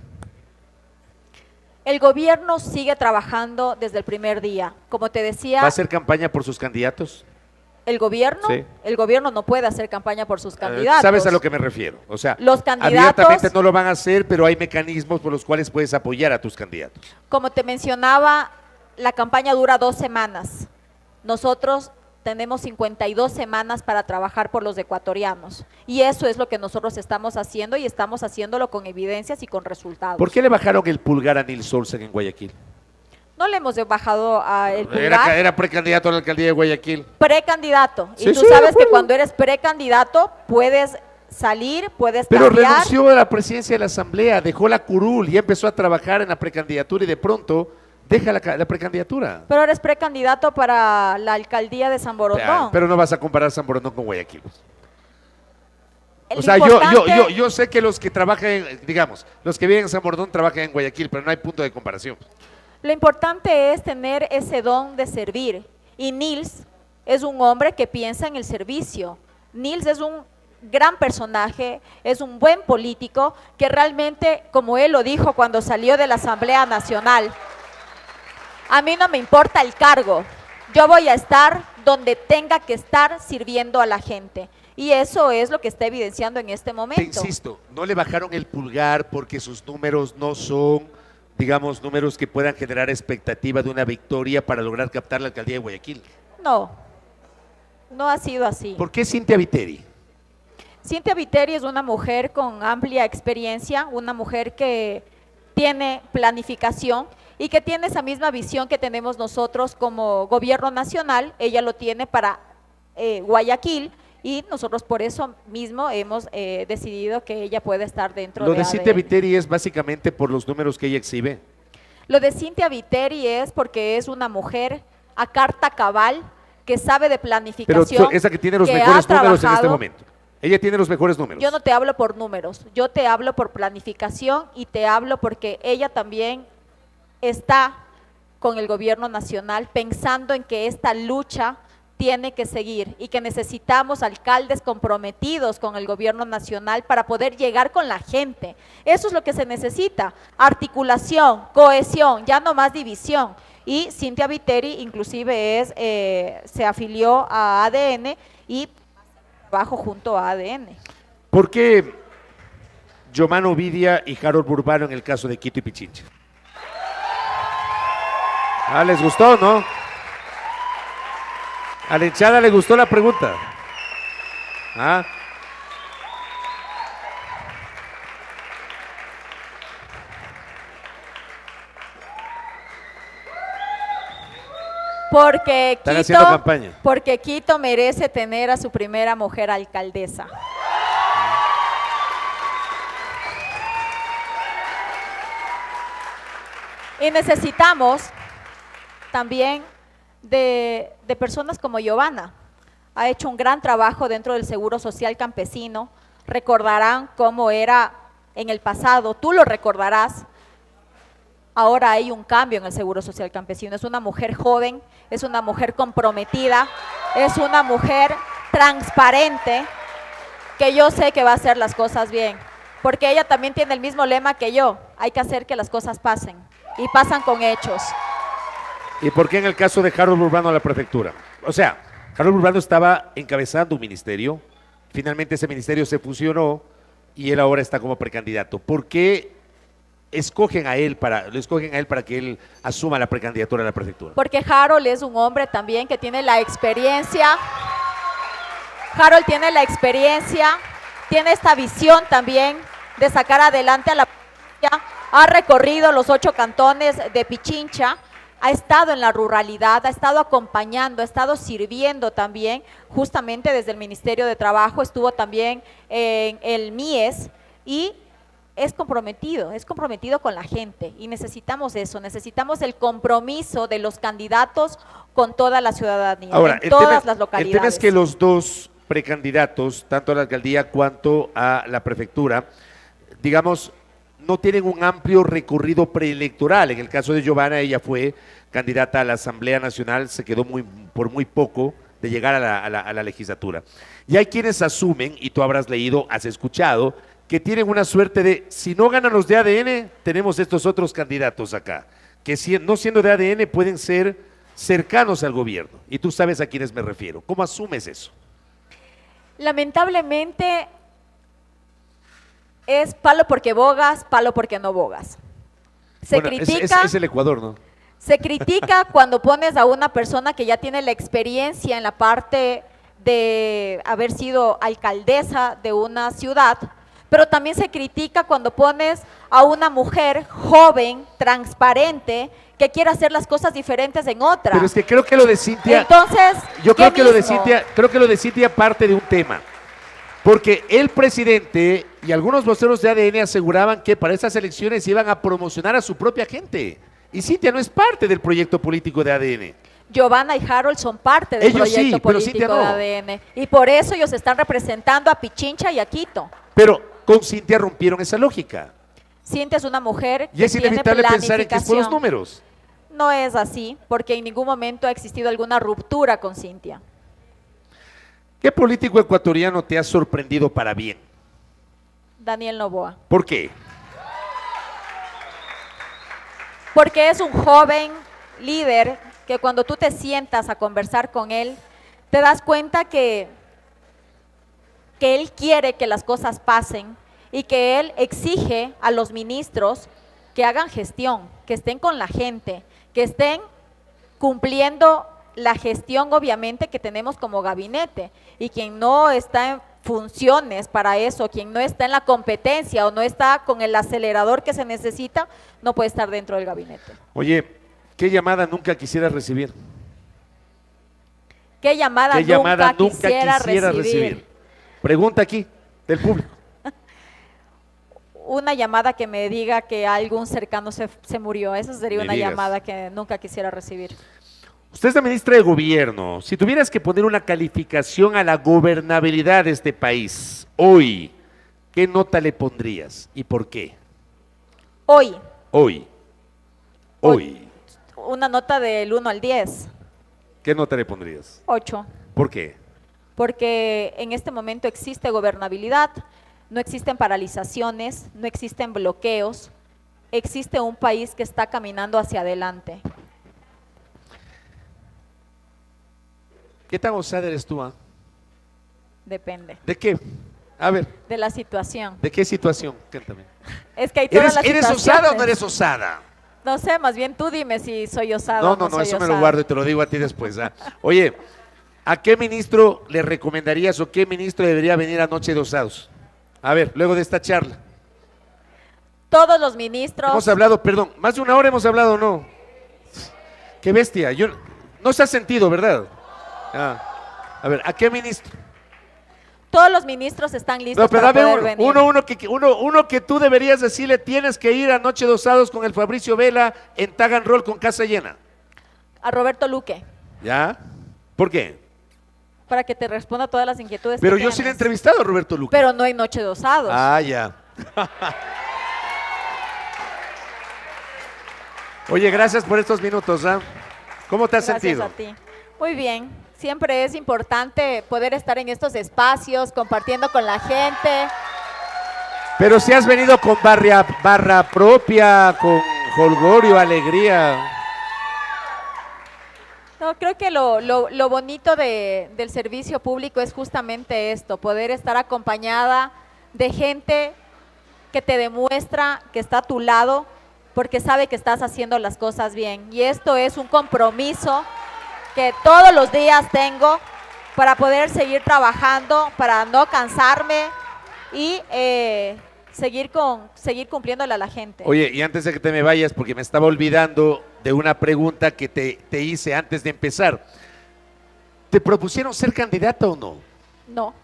El gobierno sigue trabajando desde el primer día. Como te decía, ¿Va a hacer campaña por sus candidatos? el gobierno, Sí. el gobierno no puede hacer campaña por sus candidatos. ¿Sabes a lo que me refiero? O sea, Los candidatos- abiertamente no lo van a hacer, pero hay mecanismos por los cuales puedes apoyar a tus candidatos. Como te mencionaba, la campaña dura 2 semanas. Nosotros tenemos 52 semanas para trabajar por los ecuatorianos. Y eso es lo que nosotros estamos haciendo y estamos haciéndolo con evidencias y con resultados. ¿Por qué le bajaron el pulgar a Nils Olsen en Guayaquil? No le hemos bajado el pulgar. Era precandidato a la alcaldía de Guayaquil. Precandidato. Sí, Y tú sí, de sabes que acuerdo. cuando eres precandidato puedes salir, puedes Pero cambiar. renunció a la presidencia de la asamblea, dejó la curul y empezó a trabajar en la precandidatura y de pronto deja la precandidatura. Pero eres precandidato para la alcaldía de San Borondón. Pero no vas a comparar San Borondón con Guayaquil. El O sea, importante- yo sé que los que trabajan, digamos, los que viven en San Borondón trabajan en Guayaquil, pero no hay punto de comparación. Lo importante es tener ese don de servir. Y Nils es un hombre que piensa en el servicio. Nils es un gran personaje, es un buen político que realmente, como él lo dijo cuando salió de la Asamblea Nacional, a mí no me importa el cargo, yo voy a estar donde tenga que estar sirviendo a la gente. Y eso es lo que está evidenciando en este Te momento. insisto, no le bajaron el pulgar porque sus números no son, digamos, números que puedan generar expectativa de una victoria para lograr captar la alcaldía de Guayaquil. No, no ha sido así. ¿Por qué Cintia Viteri? Cintia Viteri es una mujer con amplia experiencia, una mujer que tiene planificación y que tiene esa misma visión que tenemos nosotros como gobierno nacional. Ella lo tiene para Guayaquil y nosotros por eso mismo hemos decidido que ella puede estar dentro Lo de de Cintia ADN. Viteri es básicamente por los números que ella exhibe. Lo de Cintia Viteri es porque es una mujer a carta cabal que sabe de Pero planificación. esa que tiene los que mejores ha números en este trabajado. momento. Ella tiene los mejores números. Yo no te hablo por números, yo te hablo por planificación y te hablo porque ella también está con el gobierno nacional pensando en que esta lucha tiene que seguir y que necesitamos alcaldes comprometidos con el gobierno nacional para poder llegar con la gente. Eso es lo que se necesita, articulación, cohesión, ya no más división. Y Cintia Viteri inclusive se afilió a ADN y trabajo junto a ADN. ¿Por qué Yomano Ovidia y Harold Burbano en el caso de Quito y Pichincha? Ah, ¿les gustó, no? A la hinchada le gustó la pregunta. ¿Ah? Están haciendo campaña. Porque Quito merece tener a su primera mujer alcaldesa. Y necesitamos también de personas como Giovanna. Ha hecho un gran trabajo dentro del Seguro Social Campesino. Recordarán cómo era en el pasado, tú lo recordarás. Ahora hay un cambio en el Seguro Social Campesino. Es una mujer joven, es una mujer comprometida, es una mujer transparente, que yo sé que va a hacer las cosas bien. Porque ella también tiene el mismo lema que yo, hay que hacer que las cosas pasen. Y pasan con hechos. ¿Y por qué en el caso de Harold Burbano a la prefectura? O sea, Harold Burbano estaba encabezando un ministerio, finalmente ese ministerio se fusionó y él ahora está como precandidato. ¿Por qué lo escogen a él para que él asuma la precandidatura a la prefectura? Porque Harold es un hombre también que tiene la experiencia. Harold tiene la experiencia, tiene esta visión también de sacar adelante a la provincia. Ha recorrido los 8 cantones de Pichincha, ha estado en la ruralidad, ha estado acompañando, ha estado sirviendo también, justamente desde el Ministerio de Trabajo, estuvo también en el MIES y es comprometido con la gente y necesitamos eso, necesitamos el compromiso de los candidatos con toda la ciudadanía, ahora, en todas las localidades. El tema es que los dos precandidatos, tanto a la alcaldía cuanto a la prefectura, digamos, no tienen un amplio recorrido preelectoral. En el caso de Giovanna, ella fue candidata a la Asamblea Nacional, se quedó por muy poco de llegar a la legislatura. Y hay quienes asumen, y tú habrás leído, has escuchado, que tienen una suerte de, si no ganan los de ADN, tenemos estos otros candidatos acá, que no siendo de ADN pueden ser cercanos al gobierno. Y tú sabes a quiénes me refiero. ¿Cómo asumes eso? Lamentablemente es palo porque bogas, palo porque no bogas. Se critica. Es el Ecuador, ¿no? Se critica cuando pones a una persona que ya tiene la experiencia en la parte de haber sido alcaldesa de una ciudad, pero también se critica cuando pones a una mujer joven, transparente, que quiere hacer las cosas diferentes en otra. Pero es que creo que lo de Cintia, entonces, yo creo que lo de Cintia parte de un tema. Porque el presidente y algunos voceros de ADN aseguraban que para esas elecciones iban a promocionar a su propia gente. Y Cintia no es parte del proyecto político de ADN. Giovanna y Harold son parte del Ellos proyecto sí, pero político Cintia no. de ADN. Y por eso ellos están representando a Pichincha y a Quito. Pero con Cintia rompieron esa lógica. Cintia es una mujer Y es que tiene inevitable pensar en que es por los planificación. números. No es así, porque en ningún momento ha existido alguna ruptura con Cintia. ¿Qué político ecuatoriano te ha sorprendido para bien? Daniel Noboa. ¿Por qué? Porque es un joven líder que cuando tú te sientas a conversar con él, te das cuenta que él quiere que las cosas pasen y que él exige a los ministros que hagan gestión, que estén con la gente, que estén cumpliendo la gestión obviamente que tenemos como gabinete, y quien no está en funciones para eso, quien no está en la competencia o no está con el acelerador que se necesita, no puede estar dentro del gabinete. Oye, ¿qué llamada nunca quisieras recibir? ¿Qué llamada nunca quisiera recibir? Pregunta aquí, del público. una llamada que me diga que algún cercano se murió. Esa sería Me una digas. llamada que nunca quisiera recibir. Usted es la ministra de Gobierno. Si tuvieras que poner una calificación a la gobernabilidad de este país hoy, ¿qué nota le pondrías y por qué? Hoy, Hoy. Hoy. una nota del 1 al 10, ¿Qué nota le pondrías? 8. ¿Por qué? Porque en este momento existe gobernabilidad, no existen paralizaciones, no existen bloqueos, existe un país que está caminando hacia adelante. ¿Qué tan osada eres tú? Depende ¿De qué? A ver, de la situación. ¿de qué situación? Cuéntame. Es que hay todas las ¿Eres situaciones. osada o no eres osada? No sé, más bien tú dime si soy osada No, o no, no, soy eso me osada. lo guardo y te lo digo a ti después. ¿Ah? Oye, ¿a qué ministro le recomendarías o qué ministro debería venir a Noche de Osados? A ver, luego de esta charla. Todos los ministros. Hemos hablado, perdón, más de una hora hemos hablado, ¿no? Qué bestia, no se ha sentido, ¿verdad? Ah, a ver, ¿a qué ministro? Todos los ministros están listos No, pero para dame poder uno, venir. uno que tú deberías decirle, tienes que ir a Noche de Osados con el Fabricio Vela en Tagan Roll con casa llena. A Roberto Luque, ¿Ya? ¿Por qué? para que te responda todas las inquietudes Pero que yo sí le he tienes. entrevistado a Roberto Luque. Pero no hay noche de osados. Ah, ya. Oye, gracias por estos minutos, ¿ah? ¿Cómo te has Gracias sentido? a ti. Muy bien. Siempre es importante poder estar en estos espacios, compartiendo con la gente. Pero si has venido con barra propia, con jolgorio, alegría. No, creo que lo bonito del servicio público es justamente esto, poder estar acompañada de gente que te demuestra que está a tu lado porque sabe que estás haciendo las cosas bien. Y esto es un compromiso que todos los días tengo para poder seguir trabajando, para no cansarme y seguir cumpliéndole a la gente. Oye, y antes de que te me vayas, porque me estaba olvidando de una pregunta que te hice antes de empezar. ¿Te propusieron ser candidata o no? No,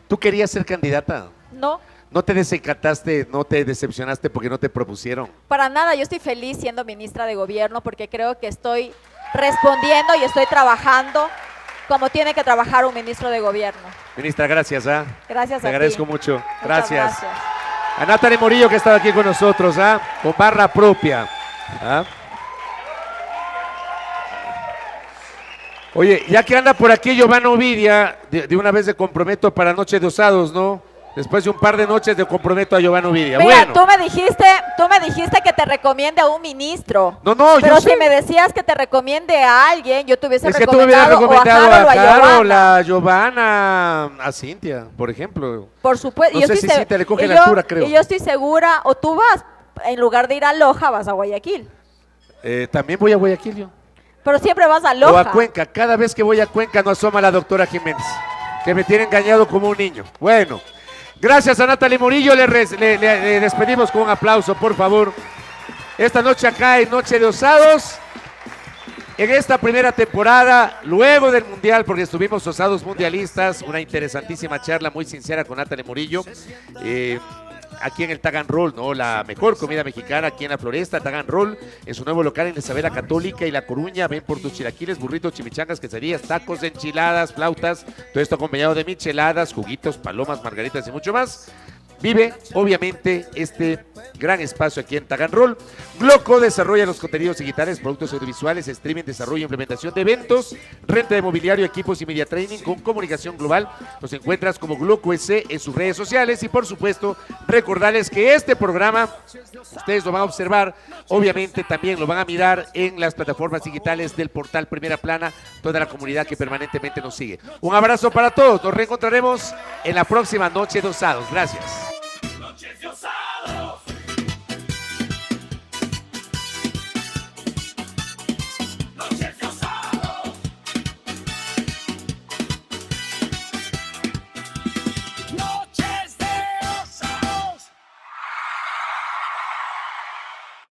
¿Tú querías ser candidata? no, ¿No te desencantaste, no te decepcionaste porque no te propusieron? para nada. Yo estoy feliz siendo ministra de gobierno porque creo que estoy respondiendo y estoy trabajando como tiene que trabajar un ministro de gobierno. Ministra, gracias, ¿ah? Gracias Te a ti. agradezco mucho. Muchas Gracias. gracias. A Natalie Morillo, que estaba aquí con nosotros, ¿ah? Con barra propia. ¿Ah? Oye, ya que anda por aquí Giovanna Ovidia, de una vez me comprometo para Noche de Osados, ¿no? Después de un par de noches de comprometo a Giovanna Ovidia. Mira, Bueno. tú me dijiste que te recomiende a un ministro. No, no, pero yo si sé. me decías que te recomiende a alguien, yo te hubiese Es que tú me hubieras recomendado recomendado o a Harold o a a Carol, Giovanna. a Giovanna, a Cintia, por ejemplo. Por supuesto. No sé si Cintia le coge la altura, creo. Y yo estoy segura, o tú vas, en lugar de ir a Loja, vas a Guayaquil. También voy a Guayaquil yo. Pero siempre vas a O Loja. a Cuenca. Cada vez que voy a Cuenca no asoma la doctora Jiménez, que me tiene engañado como un niño. Bueno, gracias a Natalie Murillo. Le despedimos con un aplauso, por favor. Esta noche acá en Noche de Osados, en esta primera temporada, luego del Mundial, porque estuvimos osados mundialistas, una interesantísima charla muy sincera con Natalie Murillo. Aquí en el Tagan Roll, ¿no? La mejor comida mexicana aquí en la Floresta, Tagan Roll, en su nuevo local en Isabela Católica y La Coruña. Ven por tus chilaquiles, burritos, chimichangas, quesadillas, tacos, enchiladas, flautas, todo esto acompañado de micheladas, juguitos, palomas, margaritas y mucho más. Vive, obviamente, este gran espacio aquí en Tagan Roll. Gloco desarrolla los contenidos digitales, productos audiovisuales, streaming, desarrollo e implementación de eventos, renta de mobiliario, equipos y media training con comunicación global. Los encuentras como Gloco SC en sus redes sociales y, por supuesto, recordarles que este programa, ustedes lo van a observar, obviamente también lo van a mirar en las plataformas digitales del portal Primera Plana, toda la comunidad que permanentemente nos sigue. Un abrazo para todos, nos reencontraremos en la próxima Noche de Osados. Gracias.